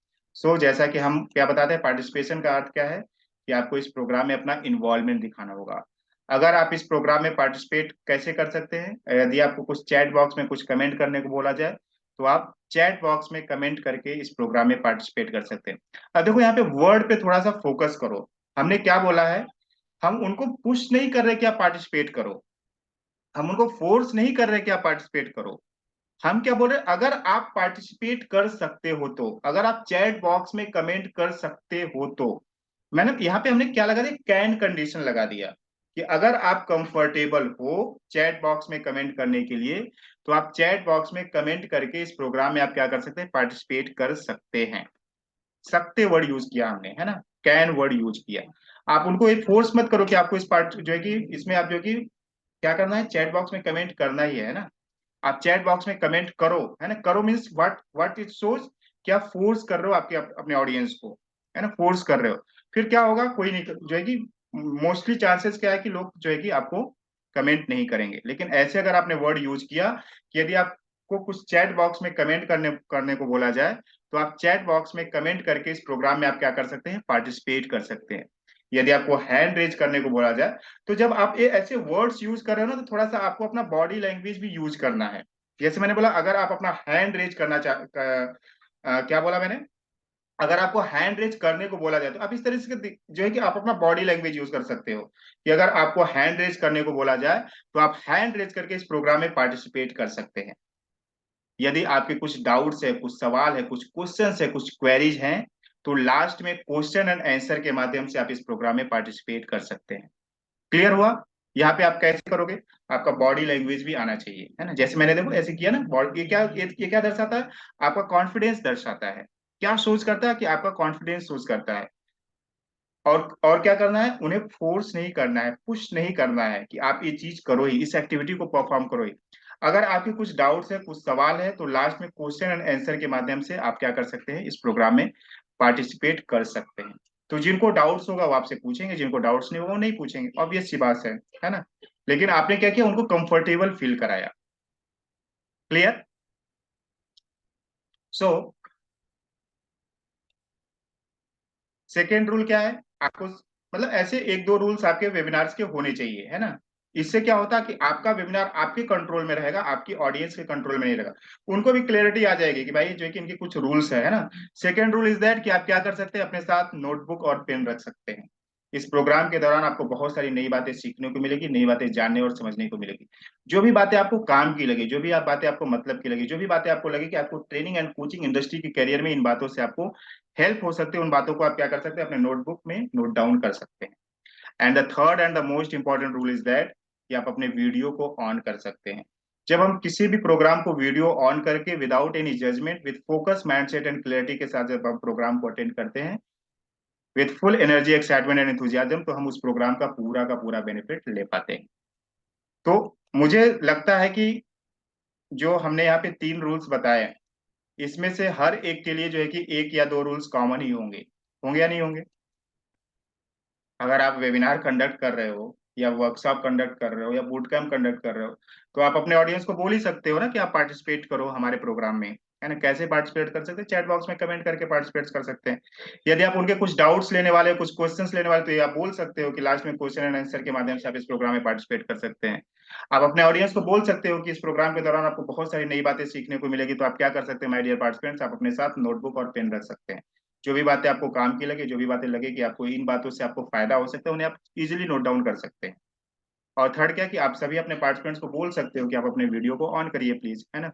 Speaker 1: जैसा कि हम क्या बताते हैं, पार्टिसिपेशन का अर्थ क्या है कि आपको इस प्रोग्राम में अपना इन्वॉल्वमेंट दिखाना होगा। अगर आप इस प्रोग्राम में पार्टिसिपेट कैसे कर सकते हैं, यदि आपको कुछ चैट बॉक्स में कुछ कमेंट करने को बोला जाए तो आप चैट बॉक्स में कमेंट करके इस प्रोग्राम में पार्टिसिपेट कर सकते हैं। अब देखो यहाँ पे वर्ड पे थोड़ा सा फोकस करो, हमने क्या बोला है, हम उनको पुश नहीं कर रहे कि आप पार्टिसिपेट करो, हम उनको फोर्स नहीं कर रहे कि आप पार्टिसिपेट करो। हम क्या बोल रहे हैं, अगर आप पार्टिसिपेट कर सकते हो तो, अगर आप चैट बॉक्स में कमेंट कर सकते हो तो, मैंने यहाँ पे हमने क्या लगा दिया, कैन कंडीशन लगा दिया कि अगर आप कंफर्टेबल हो चैट बॉक्स में कमेंट करने के लिए तो आप चैट बॉक्स में कमेंट करके इस प्रोग्राम में आप क्या कर सकते हैं, पार्टिसिपेट कर सकते हैं। सकते वर्ड यूज किया हमने, है ना, कैन वर्ड यूज किया। आप उनको एक फोर्स मत करो कि आपको इस पार्ट जो है कि इसमें आप जो है कि क्या करना है, चैट बॉक्स में कमेंट करना ही है ना। आप चैट बॉक्स में कमेंट करो, है ना, करो मीन्स व्हाट इट शोज, क्या फोर्स कर रहे हो आपके अपने ऑडियंस को, है ना, फोर्स कर रहे हो। फिर क्या होगा, कोई नहीं जो है कि मोस्टली चांसेस क्या है कि लोग जो है कि आपको कमेंट नहीं करेंगे। लेकिन ऐसे अगर आपने वर्ड यूज किया कि यदि आपको कुछ चैट बॉक्स में कमेंट करने करने को बोला जाए तो आप चैट बॉक्स में कमेंट करके इस प्रोग्राम में आप क्या कर सकते हैं, पार्टिसिपेट कर सकते हैं। यदि आपको हैंड रेज करने को बोला जाए तो जब आप ये ऐसे वर्ड्स यूज कर रहे हो ना तो थोड़ा सा आपको अपना बॉडी लैंग्वेज भी यूज करना है। जैसे मैंने बोला, अगर आप अपना हैंड रेज करना क्या बोला मैंने, अगर आपको हैंड रेज करने को बोला जाए तो आप इस तरह से जो है कि आप अपना बॉडी लैंग्वेज यूज कर सकते हो कि अगर आपको हैंड रेज करने को बोला जाए तो आप हैंड रेज करके इस प्रोग्राम में पार्टिसिपेट कर सकते हैं। यदि आपके कुछ डाउट्स है, कुछ सवाल है, कुछ क्वेश्चंस है, कुछ क्वेरीज हैं, तो लास्ट में क्वेश्चन एंड आंसर के माध्यम से आप इस प्रोग्राम में पार्टिसिपेट कर सकते हैं। क्लियर हुआ। यहाँ पे आप कैसे करोगे, आपका बॉडी लैंग्वेज भी आना चाहिए, है ना, जैसे मैंने देखो ऐसे किया ना, ये क्या दर्शाता है, आपका कॉन्फिडेंस दर्शाता है। क्या सोच करता है कि आपका कॉन्फिडेंस सोच करता है। और क्या करना है, उन्हें फोर्स नहीं करना है, पुश नहीं करना है कि आप ये चीज करो ही, इस एक्टिविटी को परफॉर्म करो ही। अगर आपके कुछ डाउट्स है, कुछ सवाल है, तो लास्ट में क्वेश्चन एंड आंसर के माध्यम से आप क्या कर सकते हैं, इस प्रोग्राम में पार्टिसिपेट कर सकते हैं। तो जिनको डाउट्स होगा वो आपसे पूछेंगे, जिनको डाउट्स नहीं होगा वो नहीं पूछेंगे, ऑब्वियस सी बात है ना। लेकिन आपने क्या किया, उनको कंफर्टेबल फील कराया। क्लियर। सो सेकेंड रूल क्या है, आपको मतलब ऐसे 1-2 रूल्स आपके वेबिनार्स के होने चाहिए, है ना। इससे क्या होता है कि आपका वेबिनार आपके कंट्रोल में रहेगा, आपकी ऑडियंस के कंट्रोल में नहीं रहेगा। उनको भी क्लैरिटी आ जाएगी कि भाई जो है कि इनके कुछ रूल्स है ना। सेकेंड रूल इज दैट कि आप क्या कर सकते हैं, अपने साथ नोटबुक और पेन रख सकते हैं। इस प्रोग्राम के दौरान आपको बहुत सारी नई बातें सीखने को मिलेगी, नई बातें जानने और समझने को मिलेगी। जो भी बातें आपको काम की लगी, जो भी आप बातें आपको मतलब की लगी, जो भी बातें आपको लगी कि आपको ट्रेनिंग एंड कोचिंग इंडस्ट्री के करियर में इन बातों से आपको हेल्प हो सकती है, उन बातों को आप क्या कर सकते हैं, अपने नोटबुक में नोट डाउन कर सकते हैं। And the third and the most important rule is that कि आप अपने वीडियो को ऑन कर सकते हैं। जब हम किसी भी प्रोग्राम को वीडियो ऑन करके without any judgement with focus mindset and clarity के साथ जब हम प्रोग्राम को अटेंड करते हैं with full energy excitement and enthusiasm, तो हम उस प्रोग्राम का पूरा बेनिफिट ले पाते हैं। तो मुझे लगता है कि जो हमने यहाँ पे 3 रूल्स बताए, इसमें से हर एक के लिए जो है कि 1 या 2 रूल्स कॉमन ही होंगे। होंगे या नहीं होंगे? अगर आप वेबिनार कंडक्ट कर रहे हो या वर्कशॉप कंडक्ट कर रहे हो या बूट कैंप कंडक्ट कर रहे हो, तो आप अपने ऑडियंस को बोल ही सकते हो ना कि आप पार्टिसिपेट करो हमारे प्रोग्राम में, है ना? कैसे पार्टिसिपेट कर सकते हैं? चैट बॉक्स में कमेंट करके पार्टिसिपेट कर सकते हैं। यदि आप उनके कुछ डाउट्स लेने वाले हो, कुछ क्वेश्चंस लेने वाले, तो ये आप बोल सकते हो कि लास्ट में क्वेश्चन एंड आंसर के माध्यम से आप इस प्रोग्राम में पार्टिसिपेट कर सकते हैं। आप अपने ऑडियंस को बोल सकते हो कि इस प्रोग्राम के दौरान आपको बहुत सारी नई बातें सीखने को मिलेगी, तो आप क्या कर सकते हैं माय डियर पार्टिसिपेंट्स, आप अपने साथ नोटबुक और पेन रख सकते हैं। जो भी बातें आपको काम की लगे, जो भी बातें लगे कि आपको इन बातों से आपको फायदा हो सकता है, उन्हें आप इजीली नोट डाउन कर सकते हैं। और थर्ड क्या कि आप सभी अपने पार्टिसिपेंट्स को बोल सकते हो कि आप अपने वीडियो को ऑन करिए प्लीज, है ना?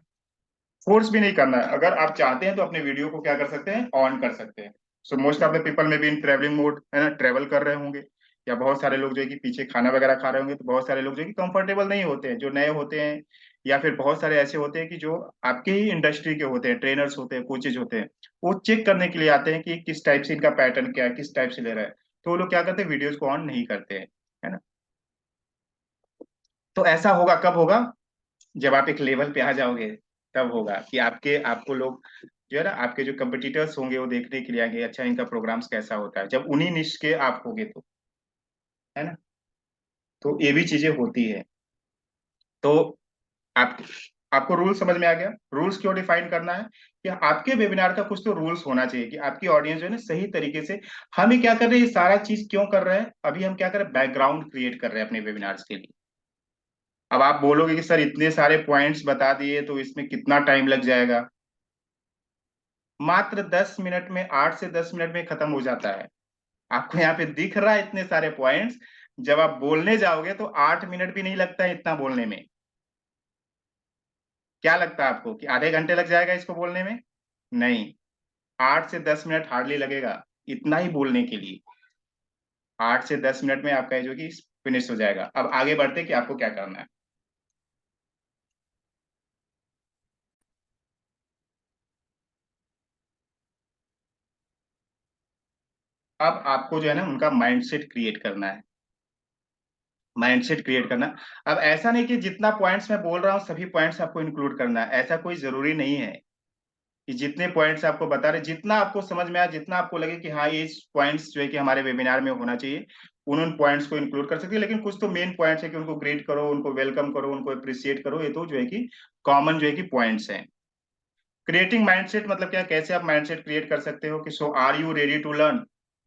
Speaker 1: फोर्स भी नहीं करना है, अगर आप चाहते हैं तो अपने वीडियो को क्या कर सकते हैं, ऑन कर सकते हैं। So most of the people में भी इन ट्रेवलिंग मोड, है ना, ट्रेवल कर रहे होंगे, या बहुत सारे लोग जो है कि पीछे खाना वगैरह खा रहे होंगे, तो बहुत सारे लोग जो है कि कंफर्टेबल नहीं होते हैं, जो नए होते हैं, या फिर बहुत सारे ऐसे होते हैं कि जो आपके ही इंडस्ट्री के होते हैं, ट्रेनर्स होते हैं, कोचेज होते हैं, वो चेक करने के लिए आते हैं कि किस टाइप से इनका पैटर्न क्या है, किस टाइप से ले रहा है, तो वो लोग क्या करते हैं, वीडियोज को ऑन नहीं करते हैं, है ना? तो ऐसा होगा कब होगा? जब आप एक लेवल पे आ जाओगे, तब होगा कि आपको लोग जो है ना, आपके जो कंपटीटर्स होंगे वो देखने के लिए आएंगे, अच्छा इनका प्रोग्राम्स कैसा होता है, जब उन्हीं निश के आप होगे तो, है ना? तो ये भी चीजें होती है। तो आप आपको रूल समझ में आ गया? रूल्स क्यों डिफाइन करना है कि आपके वेबिनार का कुछ तो रूल्स होना चाहिए कि आपकी ऑडियंस जो है ना सही तरीके से, हम ये क्या कर रहे हैं, ये सारा चीज क्यों कर रहे हैं, अभी हम क्या कर रहे हैं, बैकग्राउंड क्रिएट कर रहे हैं अपने वेबिनार्स के लिए। अब आप बोलोगे कि सर इतने सारे पॉइंट्स बता दिए तो इसमें कितना टाइम लग जाएगा? मात्र 10 मिनट में, 8 से 10 मिनट में खत्म हो जाता है। आपको यहाँ पे दिख रहा है इतने सारे पॉइंट्स, जब आप बोलने जाओगे तो 8 मिनट भी नहीं लगता है इतना बोलने में। क्या लगता है आपको कि आधे घंटे लग जाएगा इसको बोलने में? नहीं, 8 से 10 मिनट हार्डली लगेगा इतना ही बोलने के लिए। 8 से 10 मिनट में आपका जो कि फिनिश हो जाएगा। अब आगे बढ़ते कि आपको क्या करना है। अब आपको जो है ना उनका माइंडसेट क्रिएट करना है। माइंडसेट क्रिएट करना। अब ऐसा नहीं कि जितना पॉइंट्स मैं बोल रहा हूँ सभी पॉइंट्स आपको इंक्लूड करना है, ऐसा कोई जरूरी नहीं है कि जितने पॉइंट्स आपको बता रहे, जितना आपको समझ में आया, जितना आपको लगे कि हाँ ये पॉइंट्स जो है कि हमारे वेबिनार में होना चाहिए, उन पॉइंट्स को इंक्लूड कर सकते हैं। लेकिन कुछ तो मेन पॉइंट्स है कि उनको ग्रीट करो, उनको वेलकम करो, उनको अप्रिशिएट करो, ये तो जो है कि कॉमन जो है कि पॉइंट्स हैं। क्रिएटिंग माइंडसेट मतलब क्या, कैसे आप माइंडसेट क्रिएट कर सकते हो कि so are you ready to learn,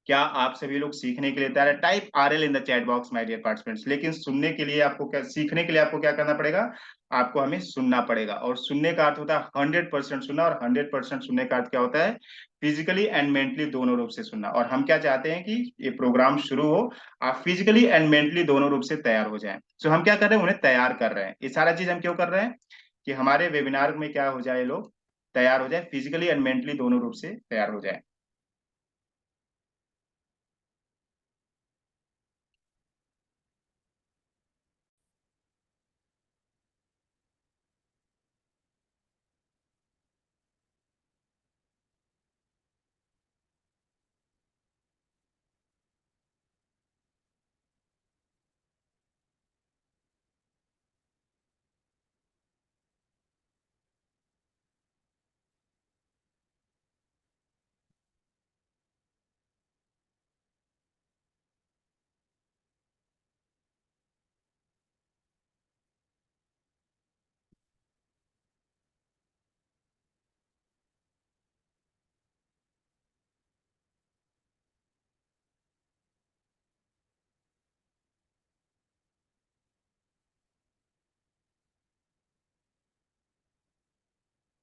Speaker 1: क्या आप सभी लोग सीखने के लिए तैयार है? Type RL in the chat box my dear participants. लेकिन सुनने के लिए आपको क्या, सीखने के लिए आपको क्या करना पड़ेगा? आपको हमें सुनना पड़ेगा। और सुनने का अर्थ होता है 100% सुनना, और 100% सुनने का अर्थ क्या होता है? फिजिकली एंड मेंटली दोनों रूप से सुनना। और हम क्या चाहते हैं कि ये प्रोग्राम शुरू हो, आप फिजिकली एंड मेंटली दोनों रूप से तैयार हो जाएं। सो हम क्या कर रहे हैं, उन्हें तैयार कर रहे हैं। ये सारा चीज हम क्यों कर रहे हैं? कि हमारे वेबिनार में क्या हो जाए, लोग तैयार हो जाए, फिजिकली एंड मेंटली दोनों रूप से तैयार हो जाए।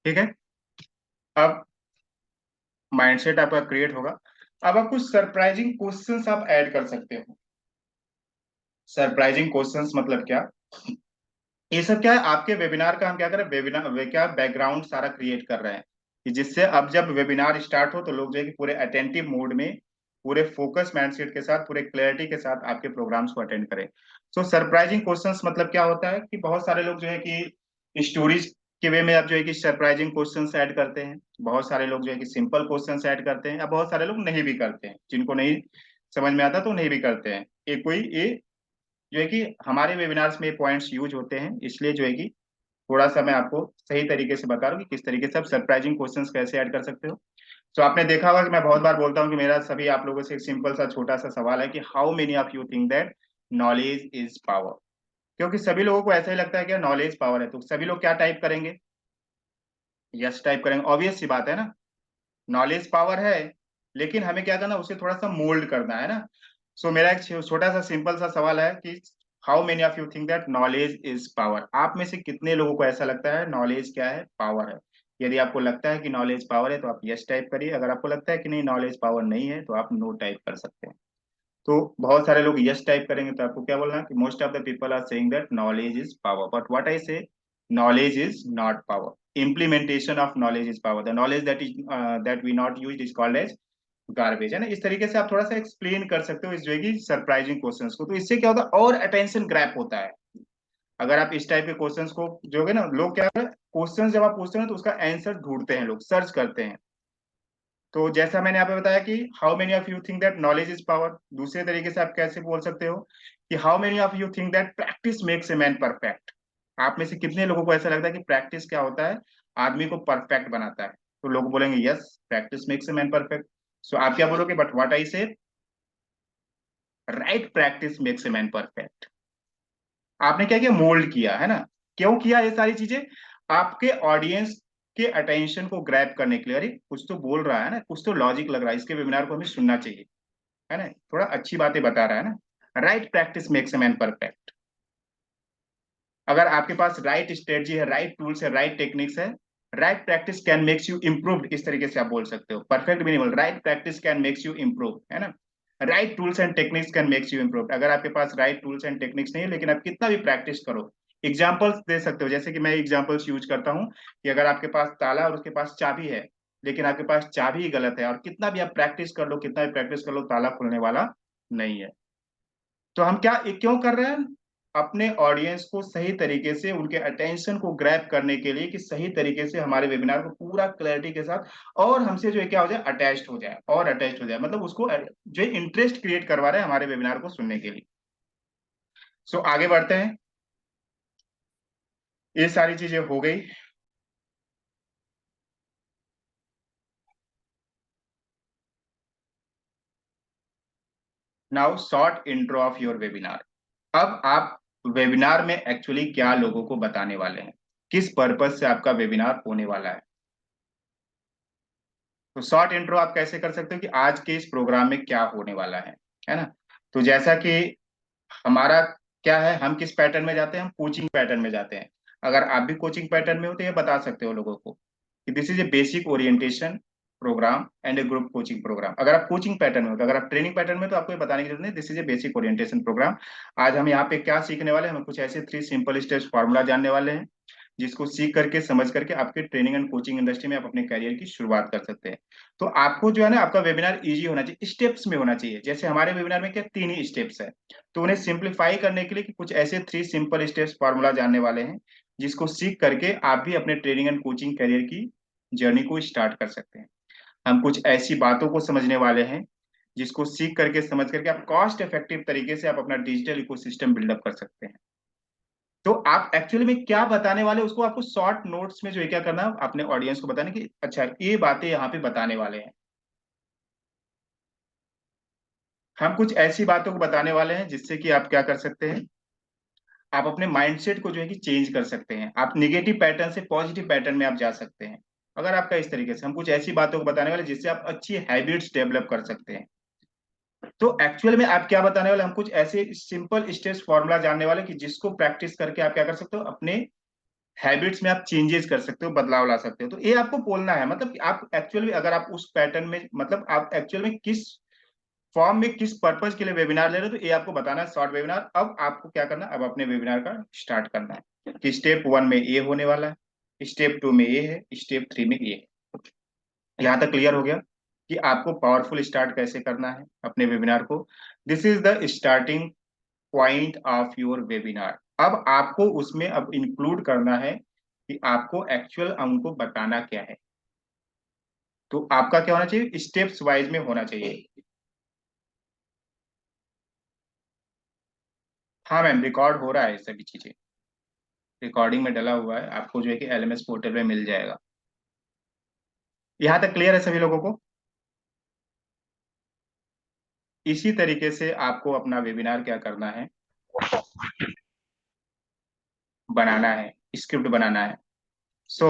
Speaker 1: ठीक है, अब माइंडसेट आपका क्रिएट होगा। अब आप कुछ सरप्राइजिंग क्वेश्चंस आप ऐड कर सकते हो। सरप्राइजिंग क्वेश्चंस मतलब क्या? ये सब क्या है, आपके वेबिनार का हम क्या कर रहे हैं, वेबिनार क्या बैकग्राउंड सारा क्रिएट कर रहे हैं, कि जिससे अब जब वेबिनार स्टार्ट हो तो लोग जो है कि पूरे अटेंटिव मोड में, पूरे फोकस माइंडसेट के साथ, पूरे क्लैरिटी के साथ आपके प्रोग्राम्स को अटेंड करें। सो सरप्राइजिंग क्वेश्चंस मतलब क्या होता है कि बहुत सारे लोग जो है कि स्टोरीज के वे में आप जो है कि सरप्राइजिंग क्वेश्चंस ऐड करते हैं, बहुत सारे लोग जो है कि सिंपल क्वेश्चंस ऐड करते हैं, या बहुत सारे लोग नहीं भी करते हैं, जिनको नहीं समझ में आता तो नहीं भी करते हैं। ये जो है कि हमारे वेबिनार्स में पॉइंट्स यूज होते हैं, इसलिए जो है कि थोड़ा सा मैं आपको सही तरीके से बता रहा हूँ कि किस तरीके से आप सरप्राइजिंग क्वेश्चंस कैसे ऐड कर सकते हो। तो आपने देखा होगा कि मैं बहुत बार बोलता हूँ कि मेरा सभी आप लोगों से एक सिंपल सा छोटा सा सवाल है कि how many of you think that knowledge is power. क्योंकि सभी लोगों को ऐसा ही लगता है कि नॉलेज पावर है, तो सभी लोग क्या टाइप करेंगे? यस टाइप करेंगे, ऑब्वियस सी बात है ना। नॉलेज पावर है, लेकिन हमें क्या करना, उसे थोड़ा सा मोल्ड करना है ना। सो मेरा एक छोटा सा सिंपल सा सवाल है कि how many of you think that knowledge is power. आप में से कितने लोगों को ऐसा लगता है नॉलेज क्या है, पावर है? यदि आपको लगता है कि नॉलेज पावर है तो आप यस टाइप करिए, अगर आपको लगता है कि नहीं नॉलेज पावर नहीं है तो आप नो टाइप कर सकते हैं। तो बहुत सारे लोग यस टाइप करेंगे, तो आपको क्या बोलना है कि most of the people are saying that knowledge is power, but what I say, knowledge is not power. Implementation of knowledge is power. The knowledge that we not used is called as garbage, है ना। इस तरीके से आप थोड़ा सा explain कर सकते हो इस जो है कि सरप्राइजिंग क्वेश्चंस को, तो इससे क्या होता है और अटेंशन ग्रैप होता है। अगर आप इस टाइप के क्वेश्चंस को जो है ना, लोग क्या है क्वेश्चंस जब आप पूछते हैं तो उसका आंसर ढूंढते हैं, लोग सर्च करते हैं। तो जैसा मैंने यहाँ पे बताया कि how many of you think that knowledge is power, दूसरे तरीके से आप कैसे बोल सकते हो कि how many of you think that practice makes a man perfect. आप में से कितने लोगों को ऐसा लगता है कि प्रैक्टिस क्या होता है, आदमी को परफेक्ट बनाता है? तो लोग बोलेंगे yes, practice makes a man perfect. So आप क्या बोलोगे, but what I say, right practice makes a man perfect. आपने क्या किया, मोल्ड किया, है ना। क्यों किया ये सारी चीजें? आपके ऑडियंस के अटेंशन को ग्रैब करने के लिए, अरे कुछ तो बोल रहा है ना, कुछ तो लॉजिक लग रहा है, इसके वेबिनार को हमें सुनना चाहिए, है ना, थोड़ा अच्छी बातें बता रहा है ना। Right practice makes a man perfect. अगर आपके पास राइट स्ट्रेटजी है, राइट टूल्स है, राइट टेक्निक्स है, right practice can makes you improve, इस तरीके से आप बोल सकते हो। परफेक्ट भी नहीं बोल, right practice can makes you improve, है ना। Right tools and techniques can makes you improve. अगर आपके पास राइट टूल्स एंड टेक्निक्स नहीं है, लेकिन आप कितना भी प्रैक्टिस करो, एग्जाम्पल्स दे सकते हो, जैसे कि मैं एग्जाम्पल्स यूज करता हूँ कि अगर आपके पास ताला और उसके पास चाबी है, लेकिन आपके पास चाबी ही गलत है, और कितना भी आप प्रैक्टिस कर लो, कितना भी प्रैक्टिस कर लो, ताला खुलने वाला नहीं है। तो हम क्या क्यों कर रहे हैं, अपने ऑडियंस को सही तरीके से उनके अटेंशन को ग्रैब करने के लिए कि सही तरीके से हमारे वेबिनार को पूरा क्लैरिटी के साथ और हमसे जो है क्या हो जाए, अटैच्ड हो जाए, और अटैच्ड हो जाए, मतलब उसको जो इंटरेस्ट क्रिएट करवा रहे हैं हमारे वेबिनार को सुनने के लिए। सो आगे बढ़ते हैं, ये सारी चीजें हो गई। Now short intro of your webinar. अब आप वेबिनार में एक्चुअली क्या लोगों को बताने वाले हैं, किस पर्पज से आपका वेबिनार होने वाला है। तो शॉर्ट इंट्रो आप कैसे कर सकते हो कि आज के इस प्रोग्राम में क्या होने वाला है ना। तो जैसा कि हमारा क्या है, हम किस पैटर्न में जाते हैं, हम कोचिंग पैटर्न में जाते हैं। अगर आप भी कोचिंग पैटर्न में हो तो ये बता सकते हो लोगों को कि this is a basic orientation programme and a group coaching programme. अगर आप कोचिंग पैटर्न में हो, तो अगर आप ट्रेनिंग पैटर्न में, तो आपको ये बताने की जरूरत नहीं, this is a basic orientation programme. आज हम यहाँ पे क्या सीखने वाले हैं, हम कुछ ऐसे 3 सिंपल स्टेप्स फॉर्मूला जानने वाले हैं, जिसको सीख करके समझ करके आपके ट्रेनिंग एंड कोचिंग इंडस्ट्री में आप अपने करियर की शुरुआत कर सकते हैं। तो आपको जो है ना, आपका वेबिनार इजी होना चाहिए, स्टेप्स में होना चाहिए। जैसे हमारे वेबिनार में क्या 3 ही स्टेप्स है, तो उन्हें सिंप्लीफाई करने के लिए कि कुछ ऐसे 3 सिंपल स्टेप्स फॉर्मूला जानने वाले हैं, जिसको सीख करके आप भी अपने ट्रेनिंग एंड कोचिंग करियर की जर्नी को स्टार्ट कर सकते हैं। हम कुछ ऐसी बातों को समझने वाले हैं, जिसको सीख करके समझ करके आप कॉस्ट इफेक्टिव तरीके से आप अपना डिजिटल इकोसिस्टम बिल्डअप कर सकते हैं। तो आप एक्चुअली में क्या बताने वाले उसको आपको शॉर्ट नोट्स में जो है क्या करना है, अपने ऑडियंस को बताने की अच्छा ये बातें यहाँ पे बताने वाले हैं। हम कुछ ऐसी बातों को बताने वाले हैं जिससे कि आप क्या कर सकते हैं, आप अपने माइंडसेट को जो है कि चेंज कर सकते हैं, आप निगेटिव पैटर्न से पॉजिटिव पैटर्न में आप जा सकते हैं। अगर आपका इस तरीके से, हम कुछ ऐसी बातों को बताने वाले जिससे आप अच्छी हैबिट्स डेवलप कर सकते हैं। तो एक्चुअल में आप क्या बताने वाले, हम कुछ ऐसे सिंपल स्टेप्स फॉर्मूला जानने वाले कि जिसको प्रैक्टिस करके आप क्या कर सकते हो, अपने हैबिट्स में आप चेंजेस कर सकते हो, बदलाव ला सकते हो। तो ये आपको बोलना है, मतलब कि आप एक्चुअली अगर आप उस पैटर्न में, मतलब आप एक्चुअल में किस फॉर्म में किस पर्पज के लिए वेबिनार ले रहे हो, तो ये आपको बताना है शॉर्ट वेबिनार। अब आपको क्या करना है, अब अपने वेबिनार का स्टार्ट करना है कि स्टेप 1 में ये होने वाला है, स्टेप 2 में ये है, स्टेप 3 में ये है। यहाँ तक क्लियर हो गया कि आपको पावरफुल स्टार्ट कैसे करना है अपने वेबिनार को। This is the starting point of your webinar. अब आपको उसमें अब इंक्लूड करना है कि आपको एक्चुअल उनको बताना क्या है। तो आपका क्या होना चाहिए, स्टेप्स वाइज में होना चाहिए। हाँ मैम, रिकॉर्ड हो रहा है सभी चीजें, रिकॉर्डिंग में डला हुआ है, आपको जो है कि एलएमएस पोर्टल में मिल जाएगा। यहाँ तक क्लियर है सभी लोगों को? इसी तरीके से आपको अपना वेबिनार क्या करना है, बनाना है, स्क्रिप्ट बनाना है। सो